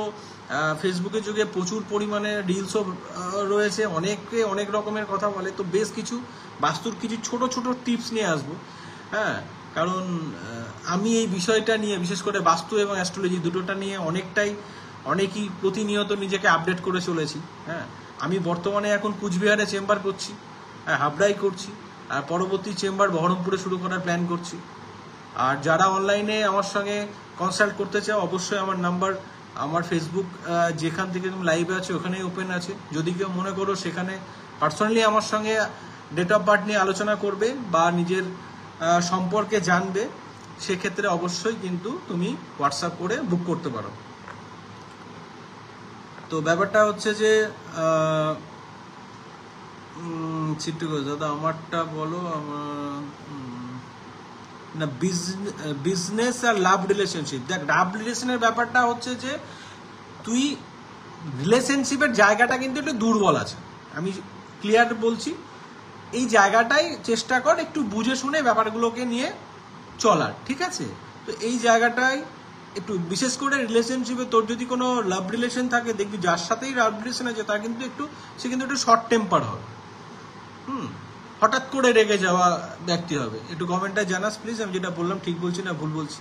ফেসবুকের যুগে প্রচুর পরিমাণে রিলসও রয়েছে, অনেকে অনেক রকমের কথা বলে। তো বেশ কিছু বাস্তুর কিছু ছোট ছোট টিপস নিয়ে আসবো। হ্যাঁ, কারণ আমি এই বিষয়টা নিয়ে, বিশেষ করে বাস্তু এবং অ্যাস্ট্রোলজি দুটোটা নিয়ে অনেকেই প্রতিনিয়ত নিজেকে আপডেট করে চলেছি। হ্যাঁ, আমি বর্তমানে এখন কুচবিহারে চেম্বার করছি, হ্যাঁ হাবড়াই করছি, আর পরবর্তী চেম্বার বহরমপুরে শুরু করার প্ল্যান করছি। আর যারা অনলাইনে আমার সঙ্গে কনসাল্ট করতে চাও, অবশ্যই আমার নাম্বার, আমার ফেসবুক যেখান থেকে তুমি লাইভে আছো ওখানেই ওপেন আছে। যদি কেউ মনে করো সেখানে পার্সোনালি আমার সঙ্গে ডেট অফ বার্থ নিয়ে আলোচনা করবে বা নিজের সম্পর্কে জানবে, সেক্ষেত্রে অবশ্যই কিন্তু তুমি হোয়াটসঅ্যাপ করে বুক করতে পারো। তো ব্যাপারটা হচ্ছে যে চিট্টু দাদা আমারটা বলো। না, বিজনেস আর লাভ রিলেশনশিপ, দেখ লাভ রিলেশনের ব্যাপারটা হচ্ছে যে তুই রিলেশনশিপের জায়গাটা কিন্তু একটু দুর্বল আছে, আমি ক্লিয়ার বলছি। এই জায়গাটাই চেষ্টা কর একটু বুঝে শুনে ব্যাপারগুলোকে নিয়ে চলার, ঠিক আছে? তো এই জায়গাটাই একটু, বিশেষ করে রিলেশনশিপে তোর যদি কোনো লাভ রিলেশন থাকে, দেখবি যার সাথেই লাভ রিলেশন আছে তার কিন্তু সে কিন্তু একটু শর্ট টেম্পার হবে। হঠাৎ করে রেগে যাওয়া ব্যক্তি হবে। একটু কমেন্টটা জানাস প্লিজ, আমি যেটা বললাম ঠিক বলছি না ভুল বলছি।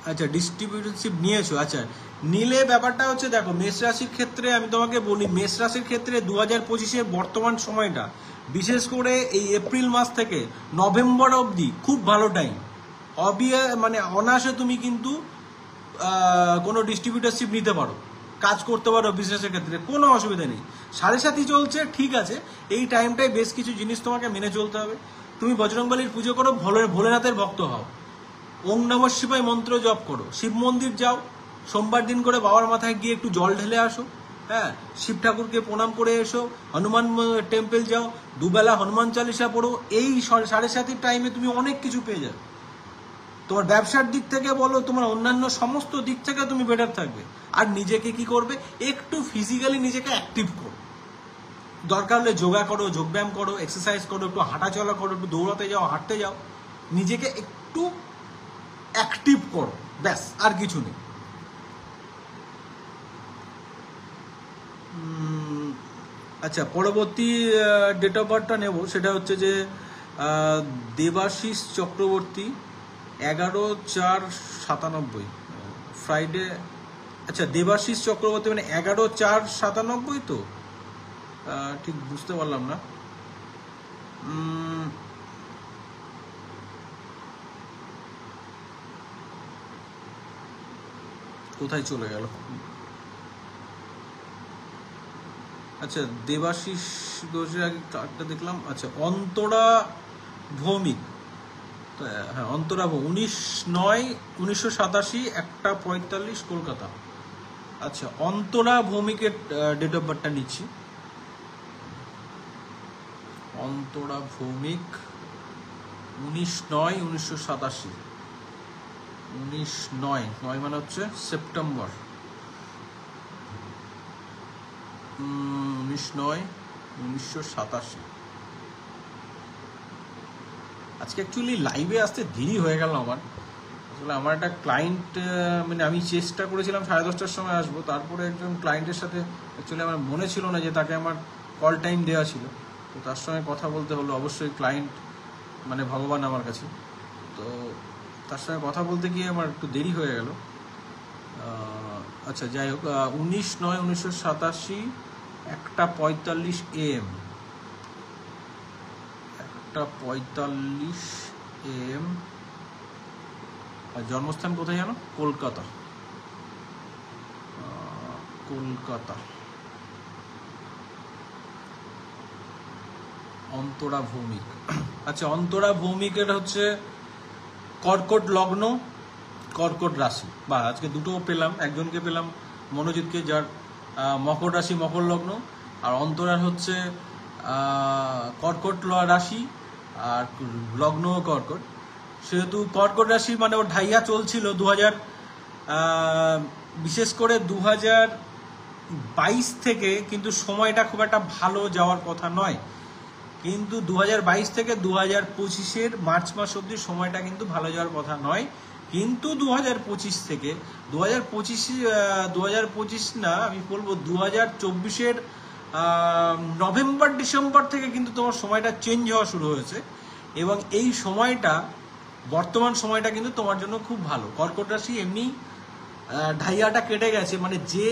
আচ্ছা ডিস্ট্রিবিউটরশিপ নিয়েছো, আচ্ছা নিলে ব্যাপারটা হচ্ছে দেখো, মেষ রাশির ক্ষেত্রে আমি তোমাকে বলি, মেষ রাশির ক্ষেত্রে 2025-এর বর্তমান সময়টা, বিশেষ করে এই এপ্রিল মাস থেকে নভেম্বর অবধি খুব ভালো টাইম। মানে অনায়াসে তুমি কিন্তু কোনো ডিস্ট্রিবিউটরশিপ নিতে পারো। কাজ করতে পারো বিজনেসের ক্ষেত্রে, কোনো অসুবিধা নেই। 7.5 চলছে, ঠিক আছে, এই টাইমটায় বেশ কিছু জিনিস তোমাকে মেনে চলতে হবে। তুমি বজরংবলীর পুজো করো, ভোলেনাথের ভক্ত হও, ওম নমঃ শিবায় মন্ত্র জপ করো, শিব মন্দির যাও, সোমবার দিন করে বাবার মাথায় গিয়ে একটু জল ঢেলে আসো, হ্যাঁ, শিব ঠাকুরকে প্রণাম করে এসো, হনুমান টেম্পল যাও, দুবেলা হনুমান চালিসা পড়ো। এই 7.5 টাইমে তুমি অনেক কিছু পেয়ে যাবে। তোমার ব্যবসার দিক থেকে বলো, তোমার অন্যান্য সমস্ত দিক থেকে তুমি বেটার থাকবে। আর নিজেকে কি করবে, একটু ফিজিক্যালি নিজেকে অ্যাক্টিভ করো, দরকার হলে যোগা করো, যোগব্যায়াম করো, এক্সারসাইজ করো, একটু হাঁটাচলা করো, একটু দৌড়াতে যাও, হাঁটতে যাও, নিজেকে একটু অ্যাক্টিভ করো, ব্যাস, আর কিছু নেই। আচ্ছা, পরবর্তী ডেট অফ বার্থটা নেব, সেটা হচ্ছে যে দেবাশিস চক্রবর্তী, 11/4/97, ফ্রাইডে। আচ্ছা, দেবাশিস চক্রবর্তী মানে 11/4/97 তো, ঠিক বুঝতে পারলাম না। কোথায় চলে গেল? আচ্ছা, দেবাশিস ঘোষের আগে কার্ডটা দেখলাম। আচ্ছা, অন্তরা ভৌমিক, হ্যাঁ, অন্তরা 19/9/1987, 1:45 কলকাতা। আচ্ছা, অন্তরা ভৌমিকের ডেট অফ বার্থটা নিচ্ছি। অন্তরা ভৌমিক 19/9/1987, 19/9 মানে হচ্ছে সেপ্টেম্বর, 19/9/1987। আজকে অ্যাকচুয়ালি লাইভে আসতে দেরি হয়ে গেল আমার, আসলে আমার একটা ক্লায়েন্ট, মানে আমি চেষ্টা করেছিলাম 10:30টার সময় আসবো, তারপরে একজন ক্লায়েন্টের সাথে অ্যাকচুয়ালি আমার মনে ছিল না যে তাকে আমার কল টাইম দেওয়া ছিল, তো তার সঙ্গে কথা বলতে হলো। অবশ্যই ক্লায়েন্ট মানে ভগবান আমার কাছে, তো তার সঙ্গে কথা বলতে গিয়ে আমার একটু দেরি হয়ে গেল। আচ্ছা, যাই হোক, 19/9/1987, 1:45 AM, 1:45 AM। আর জন্মস্থান কোথায় জানো? কলকাতা, কলকাতা। অন্তরা ভৌমিক। আচ্ছা, অন্তরা ভৌমিকের হচ্ছে কর্কট লগ্ন, কর্কট রাশি। বা আজকে দুটো পেলাম, একজনকে পেলাম মনোজিৎকে, যার মকর রাশি মকর লগ্ন, আর অন্তরার হচ্ছে কর্কট রাশি আর লগ্ন কর্কট। সেহেতু কর্কট রাশি মানে ওর ঢাইয়া চলছিল 2000, বিশেষ করে 2022 থেকে, কিন্তু সময়টা খুব একটা ভালো যাওয়ার কথা নয়। কিন্তু 2022 থেকে 2025-এর মার্চ মাস অবধি সময়টা কিন্তু ভালো যাওয়ার কথা নয়। কিন্তু 2025 থেকে 2025 না, আমি বলবো 2024-এর নভেম্বর ডিসেম্বর থেকে কিন্তু তোমার সময়টা চেঞ্জ হওয়া শুরু হয়েছে, এবং এই সময়টা, বর্তমান সময়টা কিন্তু তোমার জন্য খুব ভালো। কর্কট রাশি এমনি ঢাইয়াটা কেটে গেছে, মানে যে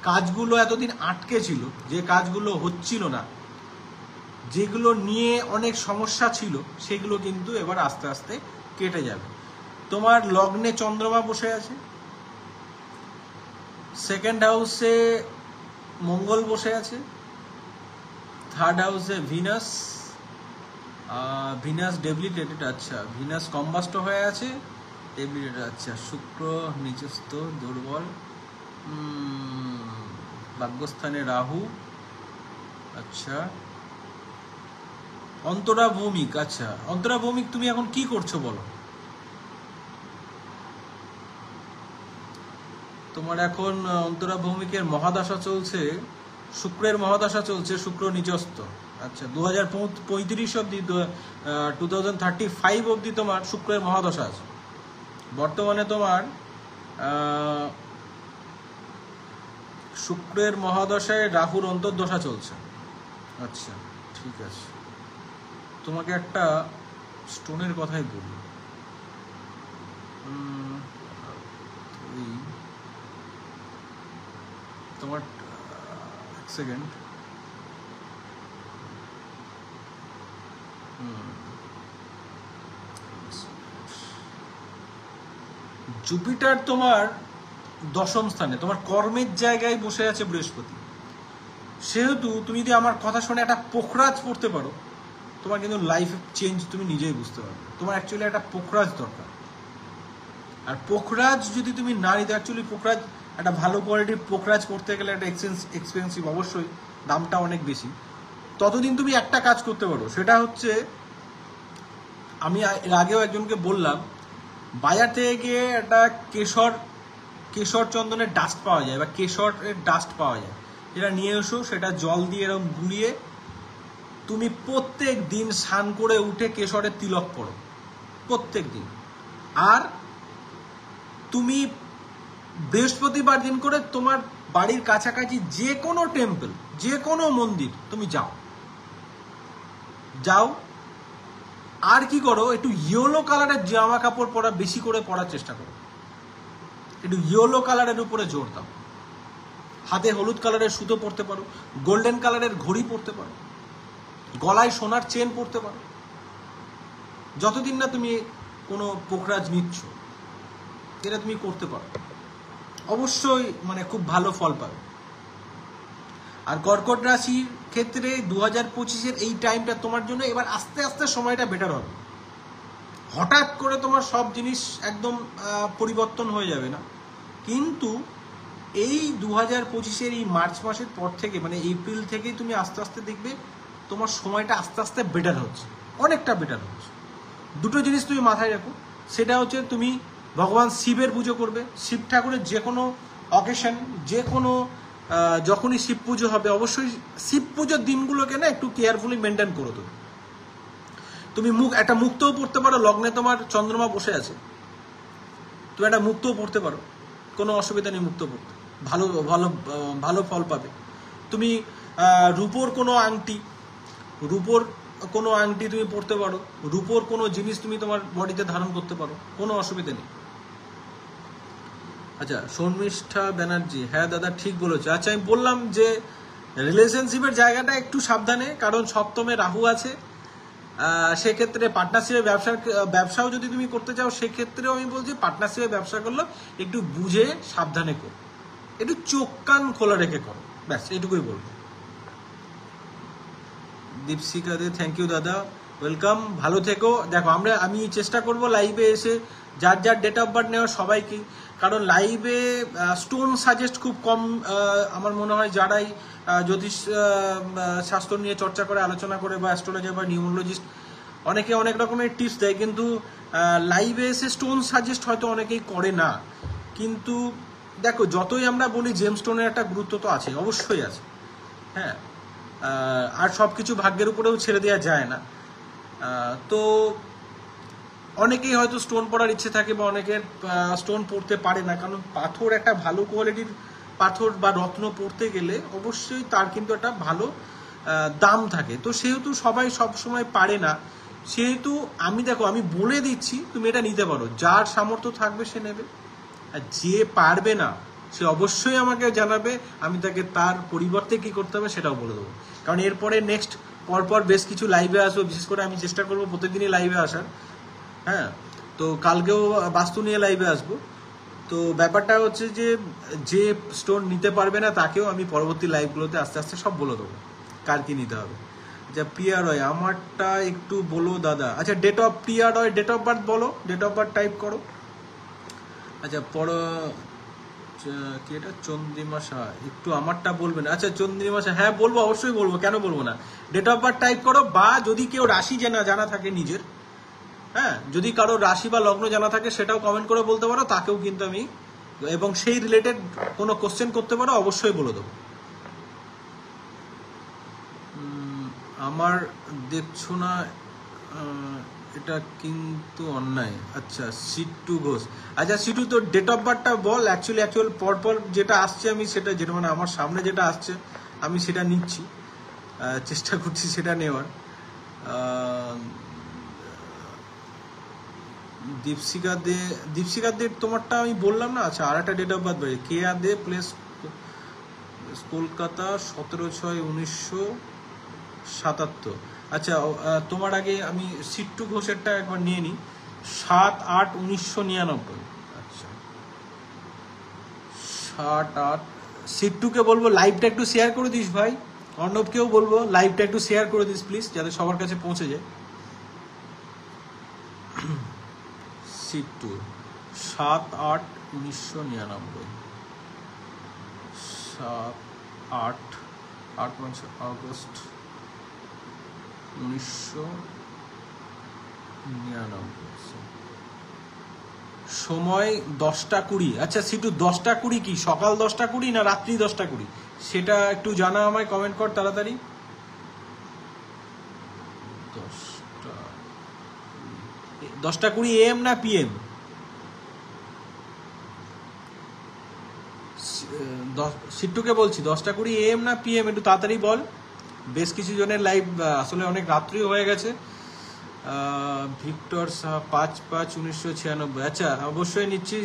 কাজগুলো এতদিন আটকে ছিল, যে কাজগুলো হচ্ছিল না, যেগুলো নিয়ে অনেক সমস্যা ছিল, সেগুলো কিন্তু এবার আস্তে আস্তে কেটে যাবে। তোমার লগ্নে চন্দ্রমা বসে আছে, সেকেন্ড হাউসে মঙ্গল বসে আছে, থার্ড হাউসে ভিনাস, ভিনাস ডেবিলিটেটেড, আচ্ছা ভিনাস কম্বাস্ট হয়ে আছে, ডেবিলিটেড। আচ্ছা, শুক্র নিচস্থ দুর্বল, ভাগ্যস্থানে রাহু। আচ্ছা, অন্তরা ভৌমিক। আচ্ছা, অন্তরা ভৌমিক, তুমি এখন কি করছো বলো? তোমার এখন অন্তরা ভৌমিকের মহাদশা চলছে, শুক্রের মহাদশা চলছে, শুক্র নিচস্থ। আচ্ছা, 2035 অব্দি, 2035 অব্দি তোমার শুক্রের মহাদশা আছে। বর্তমানে তোমার শুক্রের মহাদশায় রাহুর অন্তর্দশা চলছে। আচ্ছা, ঠিক আছে, তোমাকে একটা স্টোনের কথাই বলি। তোমার এক সেকেন্ড, জুপিটার তোমার দশম স্থানে, তোমার কর্মের জায়গায় বসে আছে বৃহস্পতি। সেহেতু তুমি যদি আমার কথা শুনে একটা পোখরাজ পড়তে পারো, তোমার কিন্তু লাইফ চেঞ্জ তুমি নিজেই বুঝতে পারবে। তোমার অ্যাকচুয়ালি একটা পোখরাজ দরকার। আর পোখরাজ যদি তুমি না নিতে, অ্যাকচুয়ালি পোখরাজ একটা ভালো কোয়ালিটির পোখরাজ করতে গেলে একটা এক্সপেন্সিভ, অবশ্যই দামটা অনেক বেশি। ততদিন তুমি একটা কাজ করতে পারো, সেটা হচ্ছে, আমি এর আগেও একজনকে বললাম, বাজার থেকে গিয়ে একটা কেশর চন্দনের ডাস্ট পাওয়া যায় বা কেশরের ডাস্ট পাওয়া যায়, যেটা নিয়ে এসো, সেটা জল দিয়ে এরকম গুলিয়ে তুমি প্রত্যেক দিন স্নান করে উঠে কেশরের তিলক করো প্রত্যেক দিন। আর তুমি বৃহস্পতিবার দিন করে তোমার বাড়ির কাছাকাছি যে কোনো টেম্পল, যে কোনো মন্দির তুমি যাও। আর কি করো, একটু ইয়েলো কালারের জামা কাপড় পরা বেশি করে পরার চেষ্টা করো, একটু ইয়েলো কালারের উপরে জোর দাও। হাতে হলুদ কালারের সুতো পরতে পারো, গোল্ডেন কালারের ঘড়ি পরতে পারো, গলায় সোনার চেন পরতে পারো, যতদিন না তুমি কোনো পোখরাজ নিচ্ছ, এটা তুমি করতে পারো, অবশ্যই মানে খুব ভালো ফল পাবে। আর কর্কট রাশির ক্ষেত্রে 2025-এর এই টাইমটা তোমার জন্য এবার আস্তে আস্তে সময়টা বেটার হবে। হঠাৎ করে তোমার সব জিনিস একদম পরিবর্তন হয়ে যাবে না, কিন্তু এই 2025-এর এই মার্চ মাসের পর থেকে, মানে এপ্রিল থেকেই তুমি আস্তে আস্তে দেখবে তোমার সময়টা আস্তে আস্তে বেটার হচ্ছে, অনেকটা বেটার হচ্ছে। দুটো জিনিস তুমি মাথায় রাখো, সেটা হচ্ছে তুমি ভগবান শিবের পুজো করবে। শিব ঠাকুরের যে কোনো অকেশন, যে কোনো যখনই শিব পুজো হবে, অবশ্যই শিব পুজোর দিনগুলোকে না একটু কেয়ারফুলি মেনটেন করো। তুমি একটা মুক্তও পড়তে পারো, লগ্নে তোমার চন্দ্রমা বসে আছে, তুমি একটা মুক্তও পড়তে পারো, কোনো অসুবিধা নেই মুক্ত পড়তে, ভালো ভালো ভালো ফল পাবে। তুমি রূপোর কোনো আংটি তুমি পড়তে পারো, রূপোর কোনো জিনিস তুমি তোমার বডিতে ধারণ করতে পারো, কোনো অসুবিধা নেই। আচ্ছা, শর্মিষ্ঠা ব্যানার্জি, হ্যাঁ দাদা ঠিক বলেছো। আচ্ছা, আমি বললাম যে রিলেশনশিপের জায়গাটা একটু সাবধানে, কারণ সপ্তমে রাহু আছে। সেক্ষেত্রে পার্টনারশিপের ব্যবসাও যদি তুমি করতে চাও, সেক্ষেত্রেও আমি বলছি পার্টনারশিপের ব্যবসা করলে একটু বুঝে সাবধানে করো, একটু চোখ কান খোলা রেখে করো, ব্যাস এইটুকুই বলবো। দীপশিকা দে, থ্যাংক ইউ দাদা, ওয়েলকাম, ভালো থেকো। দেখো, আমি চেষ্টা করব লাইভে এসে যার ডেট অফ বার্থ নেওয়া সবাইকে, কারণ লাইভে স্টোন সাজেস্ট খুব কম। আমার মনে হয় যারাই জ্যোতিষ শাস্ত্র নিয়ে চর্চা করে, আলোচনা করে, বা অ্যাস্ট্রোলজার বা নিউমোলজিস্ট, অনেকে অনেক রকমের টিপস দেয়, কিন্তু লাইভে এসে স্টোন সাজেস্ট হয়তো অনেকেই করে না। কিন্তু দেখো, যতই আমরা বলি জেম স্টোনের একটা গুরুত্ব তো আছে, অবশ্যই আছে, হ্যাঁ, আর সব কিছু ভাগ্যের উপরেও ছেড়ে দেওয়া যায় না। তো অনেকেই হয়তো স্টোন পড়ার ইচ্ছে থাকে, বা অনেকের স্টোন পড়তে পারে না, কারণ পাথর একটা ভালো কোয়ালিটির পাথর বা রত্ন পড়তে গেলে অবশ্যই তার কিন্তু একটা ভালো দাম থাকে। তো সেহেতু সবাই সব সময় পারে না, সেহেতু আমি বলে দিচ্ছি, তুমি এটা নিতে পারো, যার সামর্থ্য থাকবে সে নেবে, আর যে পারবে না সে অবশ্যই আমাকে জানাবে, আমি তাকে তার পরিবর্তে কি করতে হবে সেটাও বলে দেবো। কারণ এরপরে নেক্সট পরপর বেশ কিছু লাইভে আসবো, বিশেষ করে আমি চেষ্টা করবো প্রত্যেকদিনই লাইভে আসার, হ্যাঁ। তো কালকেও বাস্তু নিয়ে লাইভে আসবো। তো ব্যাপারটা হচ্ছে যে স্টোন নিতে পারবে না তাকেও আমি পরবর্তী লাইভগুলোতে আস্তে আস্তে সব বলে দেবো কার কি নিতে হবে। আচ্ছা, প্রিয়া রয়, আমারটা একটু বলো দাদা। আচ্ছা, প্রিয়া রয় ডেট অফ বার্থ বলো, ডেট অফ বার্থ টাইপ করো। আচ্ছা, কি এটা, চন্দ্রিমা শাহ, একটু আমারটা বলবেন। আচ্ছা, চন্দ্রিমা শাহ, হ্যাঁ বলবো, অবশ্যই বলবো, কেন বলবো না। ডেট অফ বার্থ টাইপ করো, বা যদি কেউ রাশি জানা থাকে নিজের, হ্যাঁ, যদি কারো রাশি বা লগ্ন জানা থাকে সেটাও কমেন্ট করে বলতে পারো, তাকেও কিন্তু আমি, এবং সেই রিলেটেড কোনো কোশ্চেন করতে পারো, অবশ্যই বলে দেবো। আমার দেখছো না, এটা কিন্তু অন্যায়। আচ্ছা, সিটু ঘোষ, আচ্ছা সিটু, তোর ডেট অফ বার্থটা বল। অ্যাকচুয়াল পরপর যেটা আসছে আমি যেটা মানে আমার সামনে যেটা আসছে আমি সেটা নিচ্ছি, চেষ্টা করছি সেটা নেওয়ার। দীপশিকা দে তোমারটা আমি বললাম না। আচ্ছা, আর একটা ডেট অফ বার্থ বলি, কেয়া দে, প্লেস কলকাতা, 17/6/1977। আচ্ছা, তোমার আগে আমি সিট্টু ঘোষেরটা একবার নিয়ে নিই, 7/8/1999। আচ্ছা, 7-8 সিট্টুকে বলবো লাইভটা একটু শেয়ার করে দিস ভাই, অর্ণবকেও বলবো লাইভটা একটু শেয়ার করে দিস প্লিজ, যাতে সবার কাছে পৌঁছে যায়। সিট্টু 7-8-1999, 7-8 আগস্ট 1999, সময় 10টা 20। আচ্ছা সিটু 10টা 20 কি সকাল 10টা 20 না রাত্রি 10টা 20, সেটা একটু জানা আমায়, কমেন্ট কর তাড়াতাড়ি। 10টা 20 AM না PM? সিট্টুকে বলছি 10টা 20 AM না PM, একটু তাড়াতাড়ি বল। বেশ কিছু জনের লাইভ আসলে অনেক রাত্রিও হয়ে গেছে। ভিক্টর 5-5-1996, আচ্ছা অবশ্যই নিচ্ছি।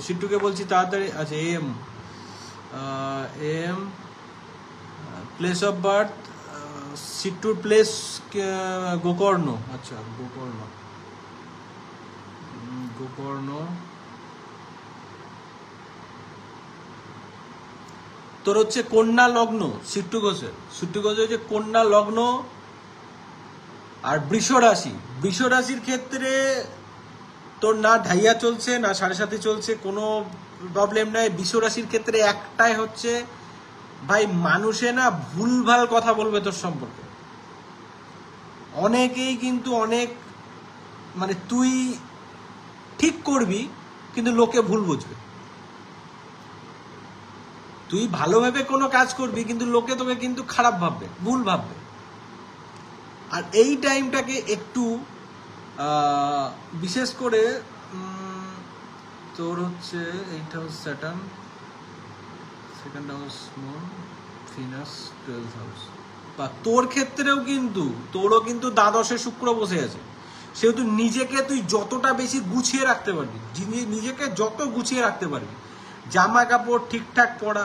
সিট্টুকে বলছি তাড়াতাড়ি। আচ্ছা AM প্লেস অফ বার্থ, সিট্টুর প্লেস গোকর্ণ। আচ্ছা গোকর্ণ তোর হচ্ছে কন্যা লগ্ন সিট্টু ঘোষের হচ্ছে কন্যা লগ্ন আর বৃষ রাশির ক্ষেত্রে তোর না ঢাইয়া চলছে না 7.5 চলছে, কোনো প্রবলেম নাই। বৃষ রাশির ক্ষেত্রে একটাই হচ্ছে ভাই, মানুষে না ভুলভাল কথা বলবে তোর সম্পর্কে। অনেকেই কিন্তু অনেক মানে তুই ঠিক করবি কিন্তু লোকে ভুল বুঝবে। তুই ভালোভাবে কোনো কাজ করবি কিন্তু লোকে তোকে কিন্তু খারাপ ভাববে, ভুল ভাববে। আর এই টাইমটাকে একটু বিশেষ করে তোর হচ্ছে এইটা house Saturn, second house moon, Venus 12th house, বা তোর ক্ষেত্রেও কিন্তু তোরও কিন্তু দ্বাদশে শুক্র বসে আছে। সেহেতু নিজেকে তুই যতটা বেশি গুছিয়ে রাখতে পারবি, নিজেকে যত গুছিয়ে রাখতে পারবি, জামা কাপড় ঠিকঠাক পরা,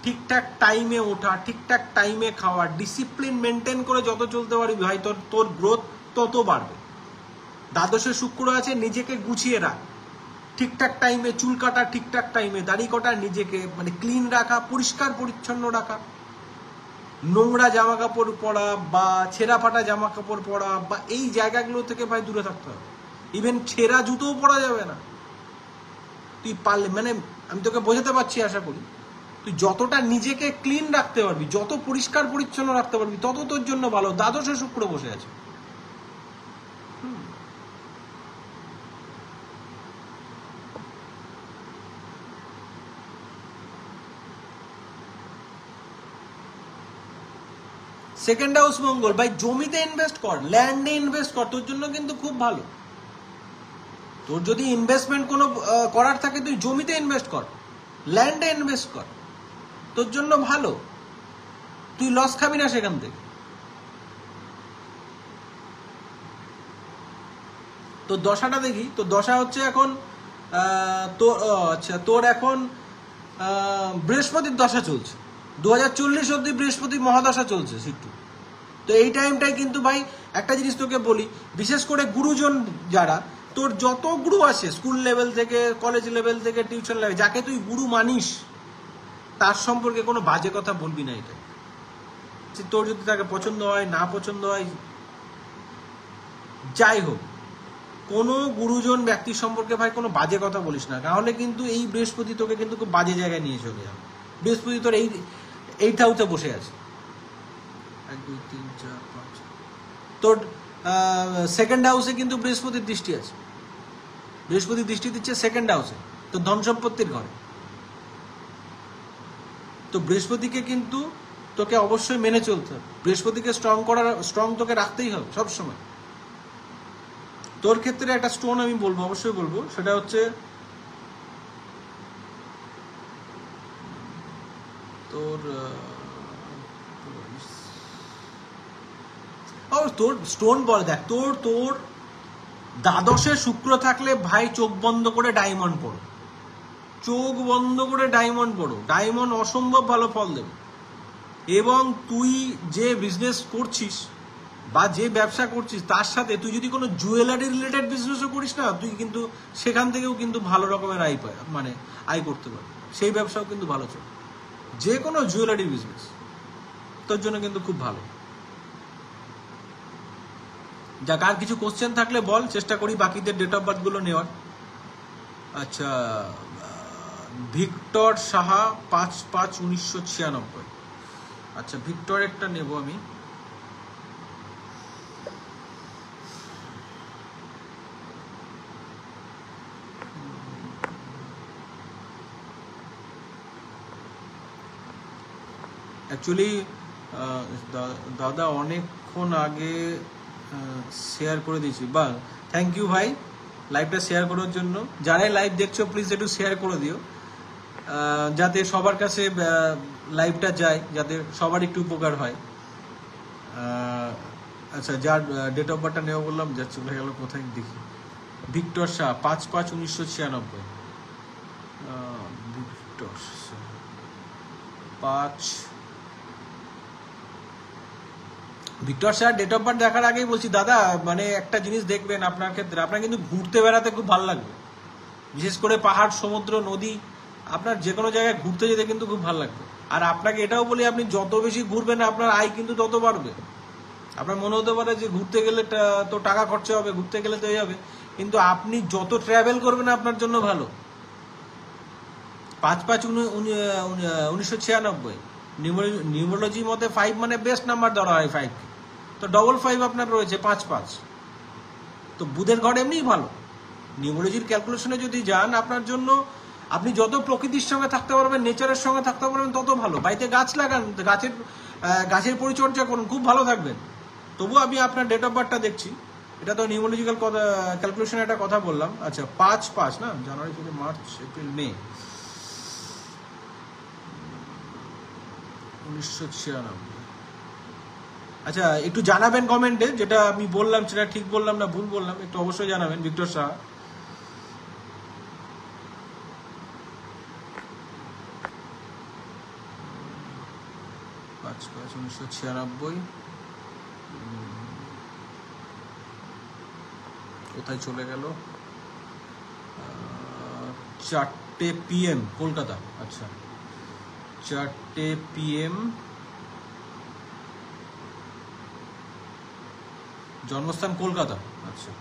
ঠিকঠাক টাইমে ওঠা, ঠিকঠাক টাইমে খাওয়া, ডিসিপ্লিন মেনটেন করে যত চলতে পারবি ভাই, তোর গ্রোথ তত বাড়বে। দ্বাদশে শুক্র আছে, নিজেকে গুছিয়ে রাখ, ঠিকঠাক টাইমে চুল কাটা, ঠিকঠাক টাইমে দাড়ি কাটা, নিজেকে মানে ক্লিন রাখা, পরিষ্কার পরিচ্ছন্ন রাখা, নোংরা জামা কাপড় পরা বা ছেঁড়া ফাটা জামা কাপড় পরা বা এই জায়গাগুলো থেকে ভাই দূরে থাকতে হবে। ইভেন ছেঁড়া জুতোও পরা যাবে না। তুই পারলে, মানে আমি তোকে বোঝাতে পারছি আশা করি, তুই যতটা নিজেকে ক্লিন রাখতে পারবি, যত পরিষ্কার পরিচ্ছন্ন রাখতে পারবি, তত তোর জন্য ভালো। দ্বাদশে শুক্র বসে আছে। সেকেন্ড হাউস মঙ্গল ভাই, জমিতে ইনভেস্ট কর, ল্যান্ডে ইনভেস্ট কর, তোর জন্য কিন্তু খুব ভালো। তোর যদি ইনভেস্টমেন্ট কোনো করার থাকে তুই জমিতে ইনভেস্ট কর, ল্যান্ডে ইনভেস্ট কর, তোর জন্য ভালো। তুই লস খাবি না সেখান থেকে। তোর দশাটা দেখি, তোর দশা হচ্ছে এখন আচ্ছা তোর এখন বৃহস্পতির দশা চলছে, 2040 অব্দি বৃহস্পতি মহাদশা চলছে সিট্টু। তো এই টাইমটাই কিন্তু ভাই একটা জিনিস তোকে বলি, বিশেষ করে গুরুজন যারা, তোর যত গুরু আছে স্কুল লেভেল থেকে, কলেজ লেভেল থেকে, টিউশন লেভেল, যাকে তুই গুরু মানিস, তার সম্পর্কে কোনো বাজে কথা বলবি না। এটা তোর যদি তাকে পছন্দ হয়, না পছন্দ হয়, যাই হোক, কোনো গুরুজন ব্যক্তির সম্পর্কে ভাই কোনো বাজে কথা বলিস না, তাহলে কিন্তু এই বৃহস্পতি তোকে কিন্তু খুব বাজে জায়গায় নিয়ে চলে যাবে। বৃহস্পতি তোর এইট হাউসে বসে আছে, 1 2 3 4 5, তোর সেকেন্ড হাউসে কিন্তু বৃহস্পতির দৃষ্টি আছে। বৃহস্পতি দৃষ্টি দিচ্ছে সেকেন্ড হাউসে, তো ধন সম্পত্তির ঘরে। তো বৃহস্পতিকে কিন্তু তোকে অবশ্যই মেনে চলতে হবে, বৃহস্পতিকে স্ট্রং তোকে রাখতেই হবে সবসময়। তোর ক্ষেত্রে একটা স্টোন আমি বলবো, অবশ্যই বলবো, সেটা হচ্ছে তোর স্টোন বল। দেখ তোর দ্বাদশে শুক্র থাকলে ভাই চোখ বন্ধ করে ডায়মন্ড পড়ো, চোখ বন্ধ করে ডায়মন্ড পড়ো। ডায়মন্ড অসম্ভব ভালো ফল দেবে। এবং তুই যে বিজনেস করছিস বা যে ব্যবসা করছিস, তার সাথে তুই যদি কোনো জুয়েলারি রিলেটেড বিজনেসও করিস না, তুই কিন্তু সেখান থেকেও কিন্তু ভালো রকমের আয় করতে পারবি। সেই ব্যবসাও কিন্তু ভালো চলে, যে কোনো জুয়েলারি বিজনেস তোর জন্য কিন্তু খুব ভালো। যাক, আর কিছু কোশ্চেন থাকলে বল, চেষ্টা করি বাকিদের ডেট অফ বার্থ গুলো নেওয়ার। আচ্ছা, ভিক্টর সাহা 5/5/1996। আচ্ছা, ভিক্টরেরটা নেব আমি। অ্যাকচুয়ালি দাদা অনেকক্ষণ আগে শেয়ার করে দিয়েছি, বা থ্যাংক ইউ ভাই লাইভটা শেয়ার করার জন্য। যারাই লাইভ দেখছো প্লিজ একটু শেয়ার করে দিও, যাতে সবার কাছে লাইভটা যায়, যাতে সবার একটু উপকার হয়। আচ্ছা, যার ডেট অফ বার্থটা নেওয়া বললাম, যা চলে গেল কোথায় দেখি। Victor Shah 5/5/1996। Victor Shah 5। Victor Shah date of birth দেখার আগেই বলছি দাদা, মানে একটা জিনিস দেখবেন আপনার ক্ষেত্রে, আপনার কিন্তু ঘুরতে বেড়াতে খুব ভালো লাগবে, বিশেষ করে পাহাড়, সমুদ্র, নদী, আপনার যে কোনো জায়গায় ঘুরতে যেতে কিন্তু খুব ভালো লাগবে। আর আপনাকে এটাও বলি, আপনি যত বেশি ঘুরবেন আপনার আয় কিন্তু তত বাড়বে। আপনার মনে হতে পারে যে ঘুরতে গেলে তো টাকা খরচা হবে, ঘুরতে গেলে তো এই হবে, কিন্তু আপনি যত ট্রাভেল করবেন আপনার জন্য ভালো। 5/5/1996 নিউমোলজি মতে 5 মানে বেস্ট নাম্বার ধরা হয় 5 কে, তো 5 আপনার রয়েছে 5/5, তো বুধের ঘর এমনিই ভালো। নিউমোলজির ক্যালকুলেশনে যদি যান, আপনার জন্য আপনি যত প্রকৃতির সঙ্গে থাকতে পারবেন, নেচারের সঙ্গে থাকতে পারবেন তত ভালো। বাড়িতে গাছ লাগান, গাছের পরিচর্যা করুন, খুব ভালো থাকবেন। তবু আমি আপনার ডেট অফ বার্থটা দেখছি, এটা তো নিউমোলজিক্যাল ক্যালকুলেশনে একটা কথা বললাম। আচ্ছা, 5/5 না, জানুয়ারি, ফেব্রুয়ারি, মার্চ, এপ্রিল, মে 1996। আচ্ছা, একটু জানাবেন কমেন্টে যেটা আমি বললাম সেটা ঠিক বললাম না ভুল বললাম, একটু অবশ্যই জানাবেন। ভিক্টর শাহ। পাঁচ 1996। কোথায় চলে গেল? 4টে PM কলকাতা। আচ্ছা, 4টে PM, জন্মস্থান কলকাতা। আচ্ছা,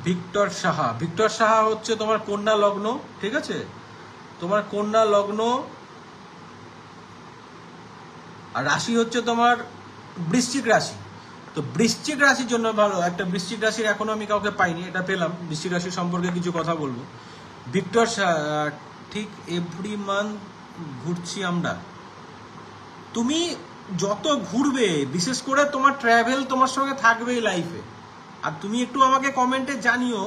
ভিক্টর সাহা। ভিক্টর সাহা হচ্ছে তোমার কন্যা লগ্ন, ঠিক আছে? তোমার কন্যা লগ্ন, আর রাশি হচ্ছে তোমার বৃশ্চিক রাশি। তো বৃশ্চিক রাশির জন্য ভালো। একটা বৃশ্চিক রাশির এখনো আমি কাউকে পাইনি, এটা পেলাম। বৃশ্চিক রাশি সম্পর্কে কিছু কথা বলবো। ভিক্টর ঠিক এভরি মান্থ ঘুরছি আমরা। তুমি যত ঘুরবে, বিশেষ করে তোমার ট্রাভেল তোমার সঙ্গে থাকবেই লাইফে। আর তুমি একটু আমাকে কমেন্টে জানিও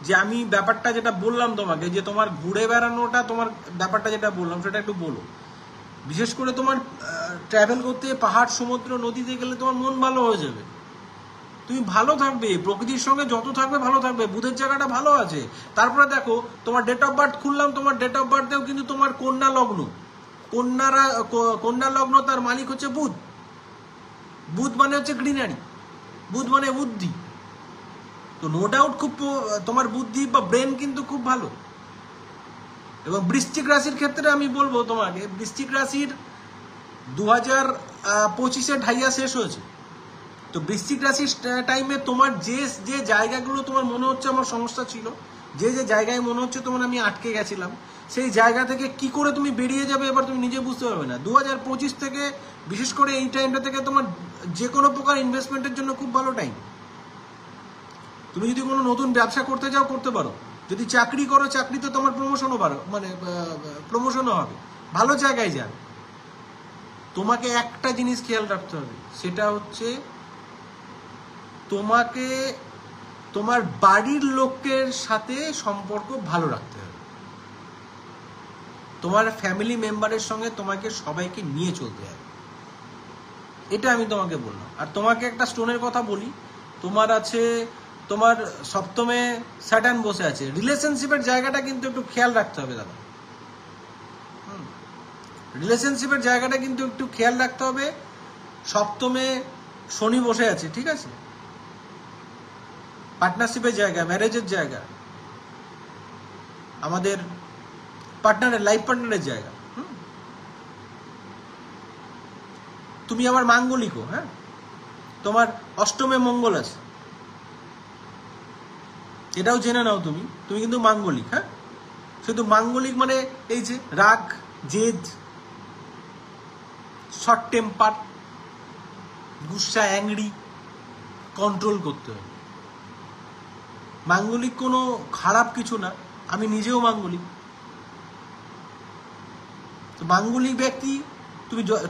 যে আমি ব্যাপারটা যেটা বললাম তোমাকে, যে তোমার ঘুরে বেড়ানোটা, তোমার ব্যাপারটা যেটা বললাম সেটা একটু বলো। বিশেষ করে তোমার ট্রাভেল করতে, পাহাড়, সমুদ্র, নদীতে গেলে তোমার মন ভালো হয়ে যাবে, তুমি ভালো থাকবে, প্রকৃতির সঙ্গে যত থাকবে ভালো থাকবে। বুধের জায়গাটা ভালো আছে। তারপরে দেখো, তোমার ডেট অফ বার্থ খুললাম, তোমার ডেট অফ বার্থেও কিন্তু তোমার কন্যা লগ্ন। কন্যা লগ্ন, তার মালিক হচ্ছে বুধ। বুধ মানে হচ্ছে গ্রিনারি, বুধ মানে বুদ্ধি। তো নো ডাউট খুব তোমার বুদ্ধি বা ব্রেন কিন্তু খুব ভালো। এবং বৃশ্চিক রাশির ক্ষেত্রে আমি বলবো তোমাকে, বৃশ্চিক রাশির 2025-এ ঢাইয়া শেষ হয়েছে। তো বৃশ্চিক রাশির টাইমে তোমার যে জায়গাগুলো তোমার মনে হচ্ছে আমার সমস্যা ছিল, যে জায়গায় মনে হচ্ছে তোমার আমি আটকে গেছিলাম, সেই জায়গা থেকে কি করে তুমি বেরিয়ে যাবে এবার তুমি নিজে বুঝতে পারবে না। 2025 থেকে, বিশেষ করে এই টাইমটা থেকে তোমার যে কোনো প্রকার ইনভেস্টমেন্টের জন্য খুব ভালো টাইম। তুমি যদি কোনো নতুন ব্যবসা করতে যাও করতে পারো, যদি চাকরি করো চাকরিতে তোমার প্রমোশনও প্রমোশনও হবে, ভালো জায়গায় যান। তোমাকে একটা জিনিস খেয়াল রাখতে হবে, সেটা হচ্ছে তোমাকে তোমার বাড়ির লোকের সাথে সম্পর্ক ভালো রাখতে হবে। তোমার ফ্যামিলি মেম্বারের সঙ্গে তোমাকে সবাইকে নিয়ে চলতে হবে, এটা আমি তোমাকে বললাম। আর তোমাকে একটা স্টোনের কথা বলি, তোমার আছে, তোমার সপ্তমে স্যাটার্ন বসে আছে। রিলেশনশিপের জায়গাটা কিন্তু একটু খেয়াল রাখতে হবে দাদা। রিলেশনশিপের জায়গাটা কিন্তু একটু খেয়াল রাখতে হবে। সপ্তমে শনি বসে আছে, ঠিক আছে? পার্টনারশিপের জায়গা, ম্যারেজের জায়গা, আমাদের পার্টনারের, লাইফ পার্টনারের জায়গা। তুমি আবার মাঙ্গলিকও, হ্যাঁ, তোমার অষ্টমে মঙ্গল আছে, এটাও জেনে নাও। তুমি কিন্তু মাঙ্গলিক, হ্যাঁ। শুধু মাঙ্গলিক মানে এই যে রাগ, জেদ, শর্ট টেম্পার, গুসা, অ্যাংরি, কন্ট্রোল করতে হবে। মাঙ্গলিক কোনো খারাপ কিছু না, আমি নিজেও মাঙ্গলিক। তো মাঙ্গলিক ব্যক্তি,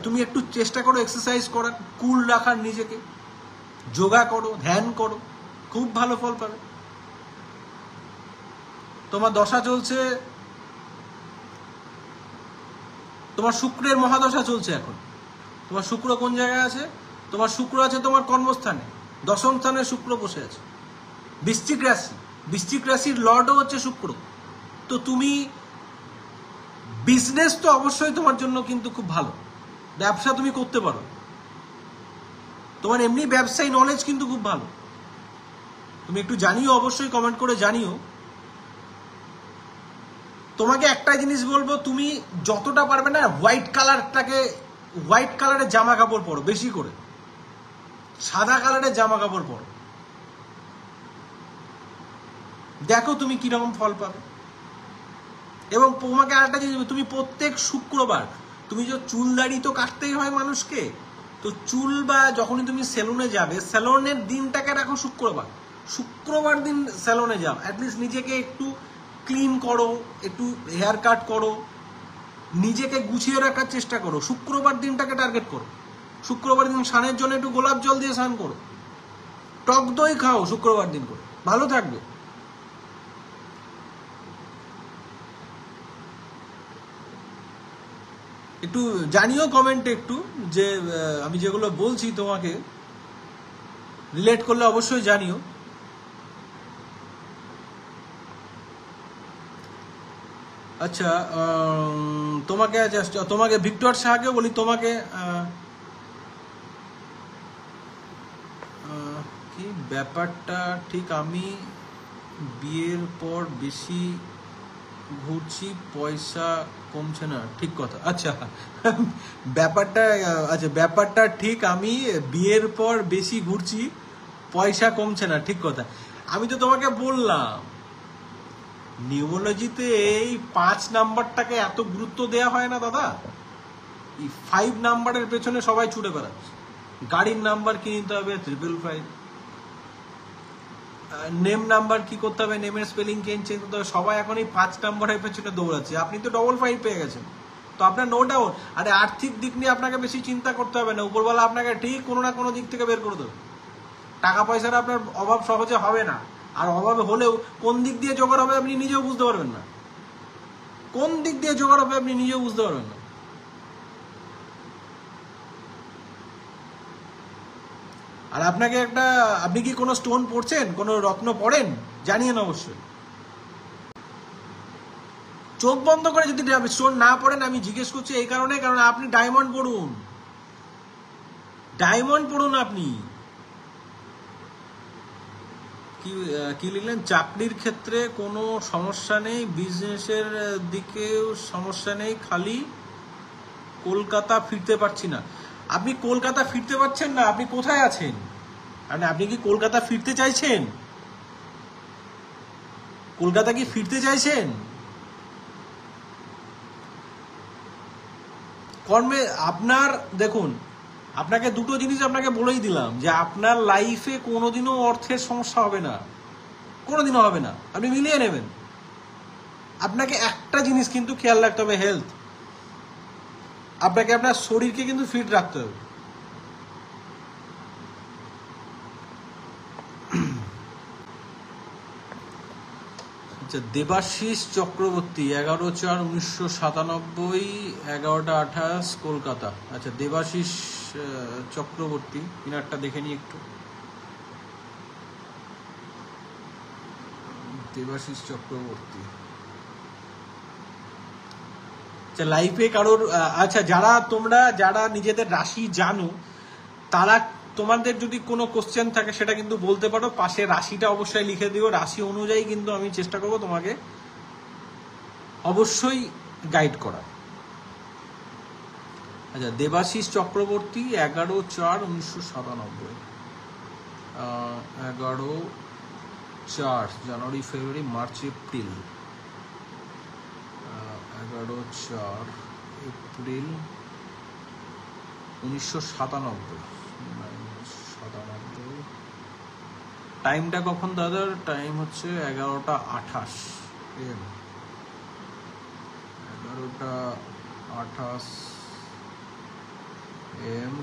তুমি একটু চেষ্টা করো এক্সারসাইজ করার, কুল রাখার নিজেকে, যোগা করো, ধ্যান করো, খুব ভালো ফল পাবে। তোমার দশা চলছে, তোমার শুক্রের মহাদশা চলছে এখন। তোমার শুক্র কোন জায়গায় আছে? তোমার শুক্র আছে তোমার কর্মস্থানে, দশম স্থানে শুক্র বসে আছে। বৃশ্চিক রাশি, বৃশ্চিক রাশির লর্ডও হচ্ছে শুক্র। তো তুমি বিজনেস তো অবশ্যই তোমার জন্য কিন্তু খুব ভালো, ব্যবসা তুমি করতে পারো, তোমার এমনি ব্যবসায়ী নলেজ কিন্তু খুব ভালো। তুমি একটু জানিও, অবশ্যই কমেন্ট করে জানিও। তোমাকে একটাই জিনিস বলবো, তুমি যতটা পারবে না হোয়াইট কালারের জামা কাপড় পরো, বেশি করে সাদা কালারের জামা কাপড় পরো, দেখো তুমি কিরকম ফল পাবে। এবং তোমাকে আরেকটা জিনিস, তুমি প্রত্যেক শুক্রবার, তুমি যে চুল দাড়ি তো কাটতেই হয় মানুষকে, তো চুল বা যখনই তুমি সেলুনে যাবে, সেলুনের দিনটাকে রাখো শুক্রবার, শুক্রবার দিন সেলুনে যাও, অ্যাটলিস্ট নিজেকে একটু ক্লিন করো, একটু হেয়ার কাট করো, নিজেকে গুছিয়ে রাখার চেষ্টা করো, শুক্রবার দিনটাকে টার্গেট করো। শুক্রবার দিন স্নানের জন্য একটু গোলাপ জল দিয়ে স্নান করো, টক দই খাও শুক্রবার দিন করে, ভালো থাকবে। একটু জানিও কমেন্টে একটু, যে আমি যেগুলো বলছি তোমাকে রিলেট করলে অবশ্যই জানিও। আচ্ছা, তোমাকে ভিক্টর শাহকে বলি, তোমাকে কি ব্যাপারটা ঠিক, আমি বিয়ের পর বেশি ঘুরছি, পয়সা কমছে না, ঠিক কথা। আচ্ছা, ব্যাপারটা ঠিক, আমি বিয়ের পর বেশি ঘুরছি, পয়সা কমছে না, ঠিক কথা। আমি তো তোমাকে বললাম, নিউমোলজিতে এই 5 নাম্বারটাকে এত গুরুত্ব দেওয়া হয় না দাদা। এই 5 নাম্বারের পেছনে সবাই ছুটে বেড়াচ্ছে। গাড়ির নাম্বার কি নিতে হবে? 555। নেম নাম্বার কি করতে হবে? নেমের স্পেলিং চেঞ্জ করতে হবে। সবাই এখন এই 5 নাম্বারের পেছনে দৌড়াচ্ছে। আপনি তো 55 পেয়ে গেছেন, তো আপনার নো ডাউট। আরে আর্থিক দিক নিয়ে আপনাকে বেশি চিন্তা করতে হবে না, উপরওয়ালা আপনাকে ঠিক কোনো না কোনো দিক থেকে বের করে দেবে। টাকা পয়সার আপনার অভাব সহজে হবে না, আর অভাব হলেও কোন দিক দিয়ে জোগাড় হবে আপনি নিজেও বুঝতে পারবেন না। কোন দিক দিয়ে জোগাড় হবে আপনি নিজেও বুঝতে পারবেন না। আর আপনি কি কোনো স্টোন পড়ছেন, কোনো রত্ন পড়েন? জানিয়েন অবশ্যই। চোখ বন্ধ করে যদি স্টোন না পড়েন, আমি জিজ্ঞেস করছি এই কারণে, কারণ আপনি ডায়মন্ড পড়ুন, ডায়মন্ড পড়ুন। আপনি কি লিখলেন? চাকরির ক্ষেত্রে কোনো সমস্যা নেই, বিজনেসের দিকেও সমস্যা নেই, খালি কলকাতা ফিরতে পারছি না। আপনি কলকাতা ফিরতে পারছেন না, আপনি কোথায় আছেন? মানে আপনি কি কলকাতা ফিরতে চাইছেন? কলকাতা কি ফিরতে চাইছেন? কর্মে আপনার, দেখুন, আপনাকে দুটো জিনিস আপনাকে বলেই দিলাম, যে আপনার লাইফে কোনোদিনও অর্থের সমস্যা হবে না, কোনোদিনও হবে না, আপনি মিলিয়ে নেবেন। আপনাকে একটা জিনিস কিন্তু খেয়াল রাখতে হবে, হেলথ। আপনাকে আপনার শরীরকে কিন্তু ফিট রাখতে হবে। আচ্ছা, দেবাশিস চক্রবর্তী, 11/4/1997, 11টা28, কলকাতা। আচ্ছা, দেবাশিস চক্রবর্তী, ইনারটা দেখে নিই একটু। দেবাশিস চক্রবর্তী, আচ্ছা, লাইফে কারোর, আচ্ছা, যারা নিজেদের রাশি জানো, তারা তোমাদের যদি কোনো কোশ্চেন থাকে সেটা কিন্তু বলতে পারো, পাশে রাশিটা অবশ্যই লিখে দিও, রাশি অনুযায়ী কিন্তু আমি চেষ্টা করবো তোমাকে অবশ্যই গাইড করা। আচ্ছা, দেবাশিস চক্রবর্তী 11/4/1997, 11/4 জানুয়ারি ফেব্রুয়ারি মার্চ এপ্রিল, 11/4 এপ্রিল 1997। টাইমটা কখন দাদা? টাইম হচ্ছে 11:28 AM, 11:28 AM।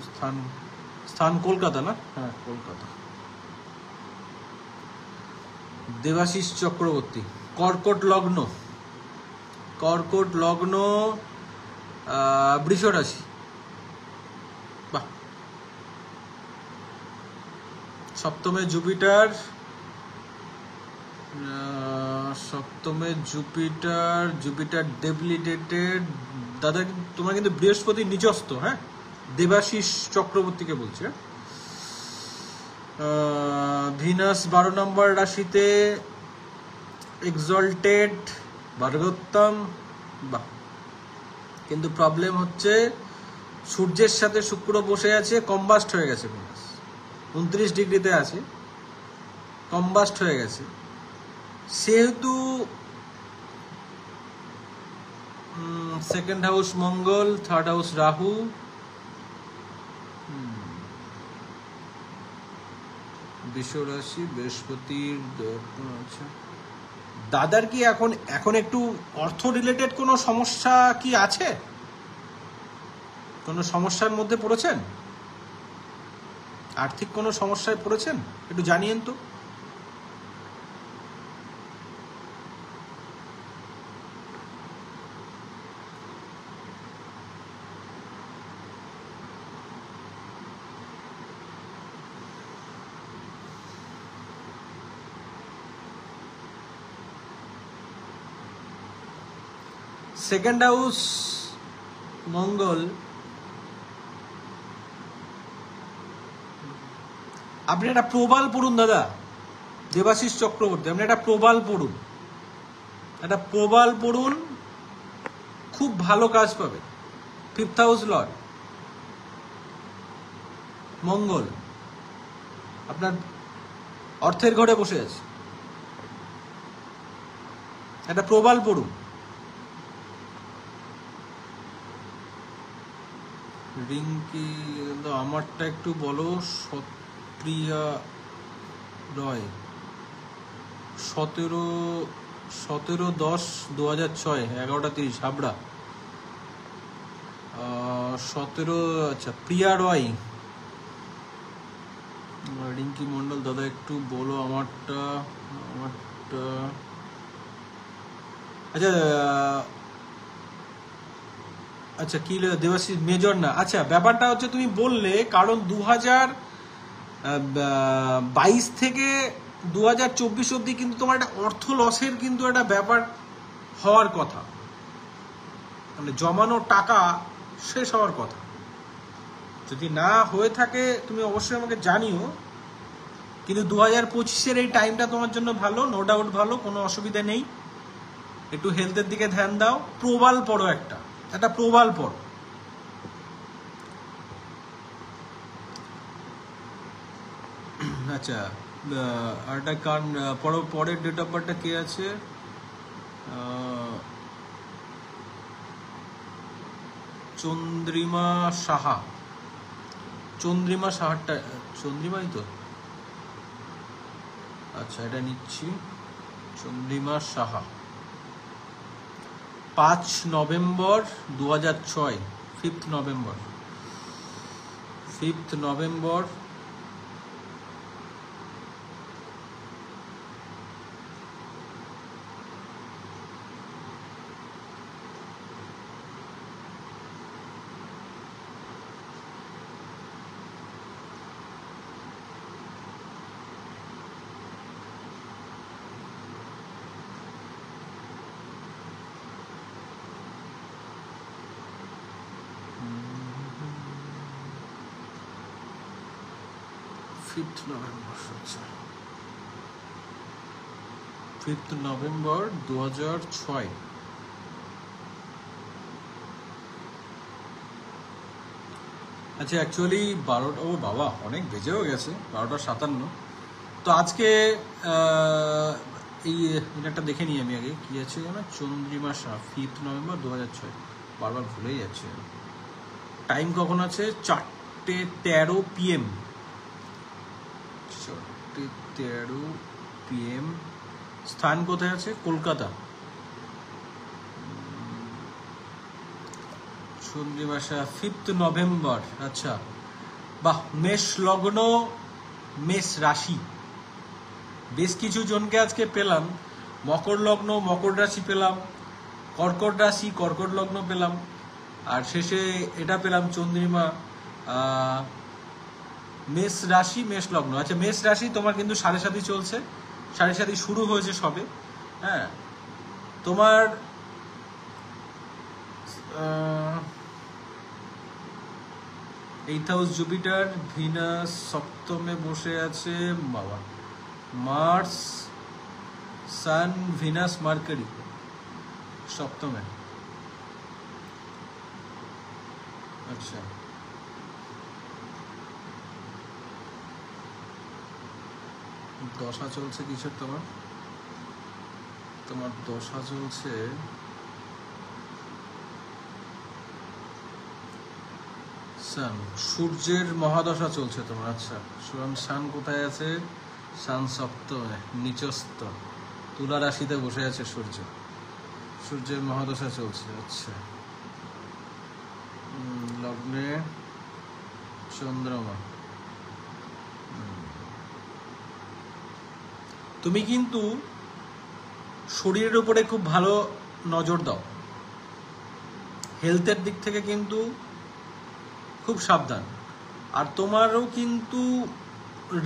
স্থান কলকাতা না? হ্যাঁ, কলকাতা। দেবাশিস চক্রবর্তী, কর্কট লগ্ন, কর্কট লগ্ন, বৃষ রাশি। বাহ। সপ্তমে জুপিটার, জুপিটার ডেবিলিটেটেড। দাদা তোমার কিন্তু বৃহস্পতি নিচস্থ, হ্যাঁ? দেবাশিস চক্রবর্তীকে বলছে। ভিনাস 12 নম্বর রাশিতে, এক্সল্টেড, ভার্গোত্তম। বাহ। কিন্তু প্রবলেম হচ্ছে সূর্যের সাথে শুক্র বসে আছে, কম্বাস্ট হয়ে গেছে। ভিনাস 29 ডিগ্রিতে আছে, কম্বাস্ট হয়ে গেছে। সেহেতু সেকেন্ড হাউস মঙ্গল, থার্ড হাউস রাহু। বৃষ রাশি, বৃহস্পতির। আচ্ছা, দাদার কি এখন একটু অর্থ রিলেটেড কোনো সমস্যা কি আছে? কোনো সমস্যার মধ্যে পড়েছেন? আর্থিক কোনো সমস্যায় পড়েছেন? একটু জানিয়েন তো। সেকেন্ড হাউস মঙ্গল, আপনি একটা প্রবাল পড়ুন দাদা, দেবাশিস চক্রবর্তী, আপনি একটা প্রবাল পড়ুন, একটা প্রবাল পড়ুন, খুব ভালো কাজ পাবে। ফিফথ হাউস লর্ড মঙ্গল আপনার অর্থের ঘরে বসে আছে, একটা প্রবাল পড়ুন। রিঙ্কি, আমারটা একটু বলো। সৎপ্রিয়া রয়, 17/10/2006, 11:30, হাবড়া। 17। আচ্ছা, প্রিয়া রয়, রিঙ্কি মন্ডল। দাদা একটু বলো আমারটা। আচ্ছা আচ্ছা, কি দেবাশিস মেজর না। আচ্ছা, ব্যাপারটা হচ্ছে তুমি বললে কারণ 2022 থেকে 2024 অব্দি কিন্তু তোমার একটা অর্থ লসের কিন্তু একটা ব্যাপার হওয়ার কথা, মানে জমানো টাকা শেষ হওয়ার কথা। যদি না হয়ে থাকে তুমি অবশ্যই আমাকে জানিও, কিন্তু 2025-এর এই টাইমটা তোমার জন্য ভালো, নো ডাউট ভালো, কোনো অসুবিধা নেই। একটু হেলথের দিকে ধ্যান দাও, প্রবাল পড়ো, একটা প্রবাল পড়ো। আচ্ছা, আর একটা পরের ডেট অফ বার্থটা কে আছে? চন্দ্রিমা সাহা, চন্দ্রিমা সাহারটা, চন্দ্রিমাই তো। আচ্ছা, এটা নিচ্ছি। Chandrima Saha 5 November 2006, 5th November. 5th November, আচ্ছা 5th নভেম্বর 2006। আচ্ছা অ্যাকচুয়ালি 12টা, ও বাবা অনেক বেজেও গেছে, 12:57। তো আজকে এই একটা দেখে নিই আমি আগে, কি আছে জানো, চন্দ্রিমাসা 5th নভেম্বর 2006, বারবার ভুলেই যাচ্ছে। টাইম কখন আছে? 4:13 PM, 4:13 PM। স্থান কোথায় আছে? কলকাতা। চন্দ্রিমাসা 5th নভেম্বর, আচ্ছা বাহ। মেষ লগ্ন, মেষ রাশি, বেশ কিছু জনকে আজকে পেলাম। মকর লগ্ন, মকর রাশি পেলাম, কর্কট রাশি, কর্কট লগ্ন পেলাম, আর শেষে এটা পেলাম চন্দ্রিমা মেষ রাশি, মেষ লগ্ন। আচ্ছা মেষ রাশি তোমার কিন্তু 7.5 চলছে, 7.5 শুরু হয়েছে সবে। হ্যাঁ তোমার 8th হাউস জুপিটার, ভিনাস সপ্তমে বসে আছে, বাবা মার্স, সান, ভিনাস, মার্কারি সপ্তমে। আচ্ছা দশা চলছে কিসের? তোমার দশা চলছে সান, সূর্যের মহাদশা চলছে তোমার। আচ্ছা সান কোথায় আছে? সান সপ্তমে, নিচস্থ, তুলা রাশিতে বসে আছে সূর্য, সূর্যের মহাদশা চলছে। আচ্ছা লগ্নে চন্দ্রমা। তুমি কিন্তু শরীরের উপরে খুব ভালো নজর দাও, হেলথের দিক থেকে কিন্তু খুব সাবধান। আর তোমারও কিন্তু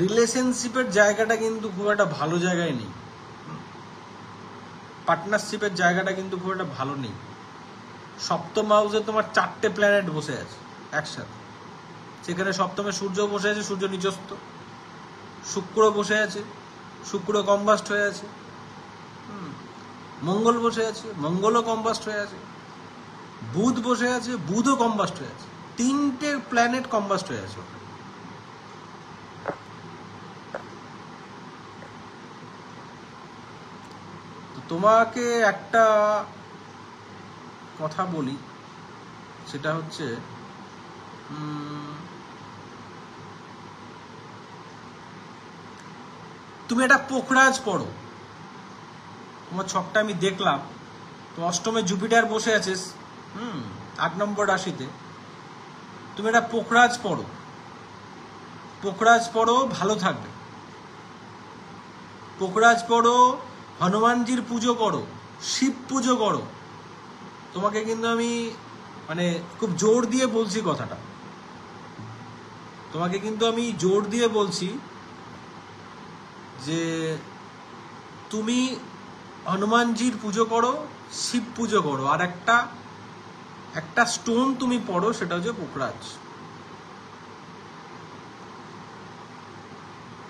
রিলেশনশিপের জায়গাটা কিন্তু খুব একটা ভালো জায়গায় নেই, পার্টনারশিপের জায়গাটা কিন্তু খুব একটা ভালো নেই। সপ্তম হাউসে তোমার 4টে প্ল্যানেট বসে আছে একসাথে, সেখানে সপ্তমে সূর্য বসে আছে, সূর্য নিচস্থ, শুক্র বসে আছে, শুক্র কম্বাস্ট হয়ে আছে, মঙ্গল বসে আছে, মঙ্গলও কম্বাস্ট হয়ে আছে, বুধ বসে আছে, বুধও কম্বাস্ট হয়ে আছে, 3টে প্ল্যানেট কম্বাস্ট হয়ে আছে। তো তোমাকে একটা কথা বলি, সেটা হচ্ছে তুমি একটা পোখরাজ পড়ো। তোমার ছকটা আমি দেখলাম, তো অষ্টমে জুপিটার বসে আছে 8 নম্বর রাশিতে। তুমি একটা পোখরাজ পড়ো, পোখরাজ পড়ো, ভালো থাকবে। পোখরাজ পড়ো, হনুমানজির পুজো করো, শিব পুজো করো। তোমাকে কিন্তু আমি মানে খুব জোর দিয়ে বলছি কথাটা, তোমাকে কিন্তু আমি জোর দিয়ে বলছি যে তুমি হনুমানজির পুজো করো, শিব পুজো করো, আর একটা স্টোন তুমি পড়ো, সেটা হচ্ছে পোখরাজ।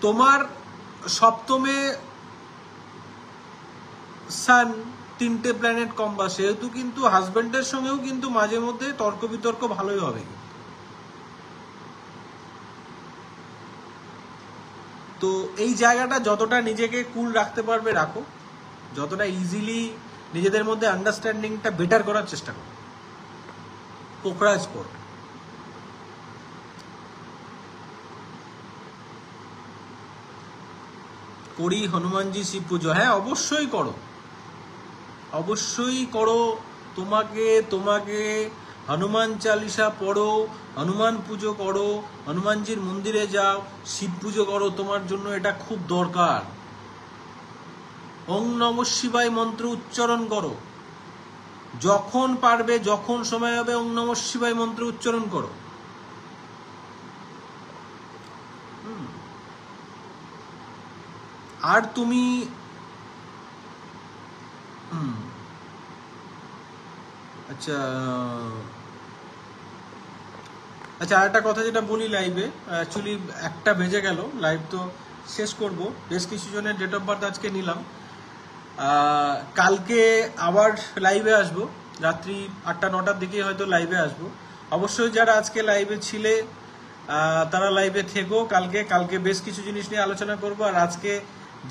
তোমার সপ্তমে সান, 3টে প্ল্যানেট কম্বা, সেহেতু কিন্তু হাজবেন্ডের সঙ্গেও কিন্তু মাঝে মধ্যে তর্ক বিতর্ক ভালোই হবে। তো এই জায়গাটা যতটা নিজেকে কুল রাখতে পারবে রাখো, যতটা ইজিলি নিজেদের মধ্যে আন্ডারস্ট্যান্ডিংটা বেটার করার চেষ্টা করো। পোখরাজ পড়ো। করি হনুমানজি শিব পুজো, হ্যাঁ অবশ্যই করো, অবশ্যই করো। তোমাকে হনুমান চালিসা পড়ো, হনুমান পুজো করো, হনুমানজির মন্দিরে যাও, শিব পুজো করো, তোমার জন্য এটা খুব দরকার। ওং নমঃ শিবায় মন্ত্র উচ্চারণ করো, যখন পারবে, যখন সময় হবে ওং নমঃ শিবায় মন্ত্র উচ্চারণ করো। আর তুমি আচ্ছা আচ্ছা, আরেকটা কথা যেটা বলি লাইভে, অ্যাকচুয়ালি 1টা বেজে গেল, লাইভ তো শেষ করব। বেশ কিছু জনের ডেট অফ বার্থ আজকে নিলাম। কালকে আবার লাইভে আসবো, রাত্রি 8টা-9টার দিকে হয়তো লাইভে আসবো। অবশ্যই যারা আজকে লাইভে ছিলে তারা লাইভে থেকো। কালকে বেশ কিছু জিনিস নিয়ে আলোচনা করব। আর আজকে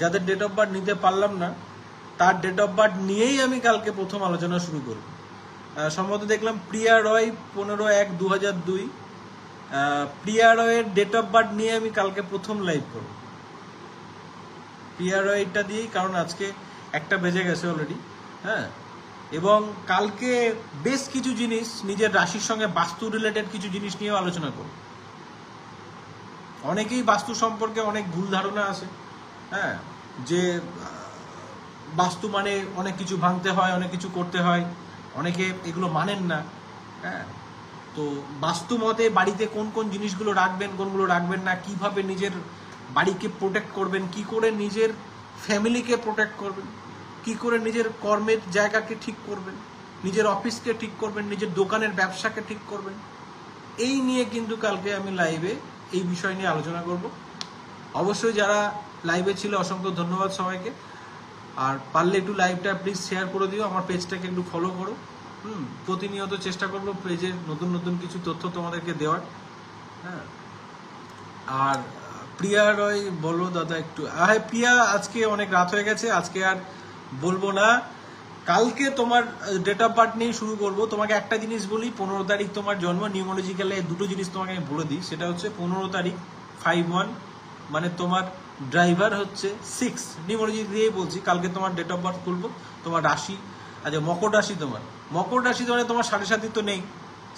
যাদের ডেট অফ বার্থ নিতে পারলাম না তার ডেট অফ বার্থ নিয়েই আমি কালকে প্রথম আলোচনা শুরু করব। সম্ভবত দেখলাম প্রিয়া রয় 15/1/2002। প্রিয়া রয়ের ডেট অফ বার্থ নিয়ে আমি কালকে প্রথম লাইভ করব। প্রিয়া রয়টা দিয়েই, কারণ আজকে 1টা বেজে গেছে অলরেডি। হ্যাঁ, এবং কালকে বেশ কিছু জিনিস নিজের রাশির সঙ্গে বাস্তু রিলেটেড কিছু জিনিস নিয়েও আলোচনা করব। অনেকেই বাস্তু সম্পর্কে অনেক ভুল ধারণা আছে। হ্যাঁ, যে বাস্তু মানে অনেক কিছু ভাঙতে হয়, অনেক কিছু করতে হয়, অনেকে এগুলো মানেন না। হ্যাঁ, তো বাস্তু মতে বাড়িতে কোন কোন জিনিসগুলো রাখবেন, কোনগুলো রাখবেন না, কিভাবে নিজের বাড়িকে প্রোটেক্ট করবেন, কি করে নিজের ফ্যামিলিকে প্রোটেক্ট করবেন, কি করে নিজের কর্মের জায়গাকে ঠিক করবেন, নিজের অফিসকে ঠিক করবেন, নিজের দোকানের ব্যবসাকে ঠিক করবেন, এই নিয়ে কিন্তু কালকে আমি লাইভে এই বিষয় নিয়ে আলোচনা করব। অবশ্যই যারা লাইভে ছিল অসংখ্য ধন্যবাদ সবাইকে। আর পারলে একটু লাইভটা প্লিজ শেয়ার করে দিও, আমার পেজটাকে একটু ফলো করো। প্রতিনিয়ত চেষ্টা করবো পেজের নতুন নতুন কিছু তথ্য তোমাদেরকে দেওয়ার। হ্যাঁ, আর প্রিয়া রয় বলো দাদা একটু। হ্যাঁ প্রিয়া, আজকে অনেক রাত হয়ে গেছে, আজকে আর বলবো না। কালকে তোমার ডেট অফ বার্থ নিয়ে শুরু করব। তোমাকে একটা জিনিস বলি, 15 তারিখ তোমার জন্ম। নিউমোলজিক্যালে দুটো জিনিস তোমাকে আমি বলে দিই, সেটা হচ্ছে 15 তারিখ 5/1, মানে তোমার ড্রাইভার হচ্ছে 6। নিউমোলজি দিয়েই বলছি। কালকে তোমার ডেট অফ বার্থ করবো, তোমার রাশি। আচ্ছা, মকর রাশি তোমার। মকর রাশি মানে তোমার 7.5 তো নেই,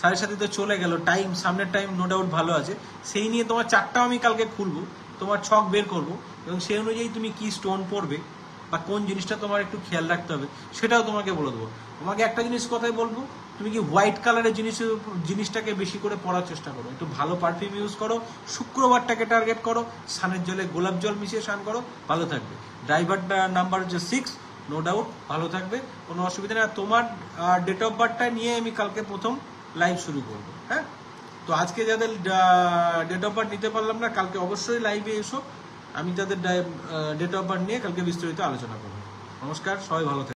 7.5 তো চলে গেল। টাইম, সামনের টাইম নো ডাউট ভালো আছে। সেই নিয়ে তোমার চারটাও আমি কালকে খুলবো, তোমার ছক বের করবো, এবং সেই অনুযায়ী তুমি কি স্টোন পড়বে বা কোন জিনিসটা তোমার একটু খেয়াল রাখতে হবে সেটাও তোমাকে বলে দেবো। তোমাকে একটা জিনিস কথাই বলবো, তুমি কি হোয়াইট কালারের জিনিসটাকে বেশি করে পড়ার চেষ্টা করো, একটু ভালো পারফিউম ইউজ করো, শুক্রবারটাকে টার্গেট করো, স্নানের জলে গোলাপ জল মিশিয়ে স্নান করো, ভালো থাকবে। ড্রাইভারটা নাম্বার হচ্ছে 6, নো ডাউট ভালো থাকবে, কোনো অসুবিধা নেই। তোমার ডেট অফ বার্থটা নিয়ে আমি কালকে প্রথম লাইভ শুরু করবো। হ্যাঁ, তো আজকে যাদের ডেট অফ বার্থ নিতে পারলাম না, কালকে অবশ্যই লাইভে এসো, আমি তাদের ডেট অফ বার্থ নিয়ে কালকে বিস্তারিত আলোচনা করবো। নমস্কার, সবাই ভালো থাকবে।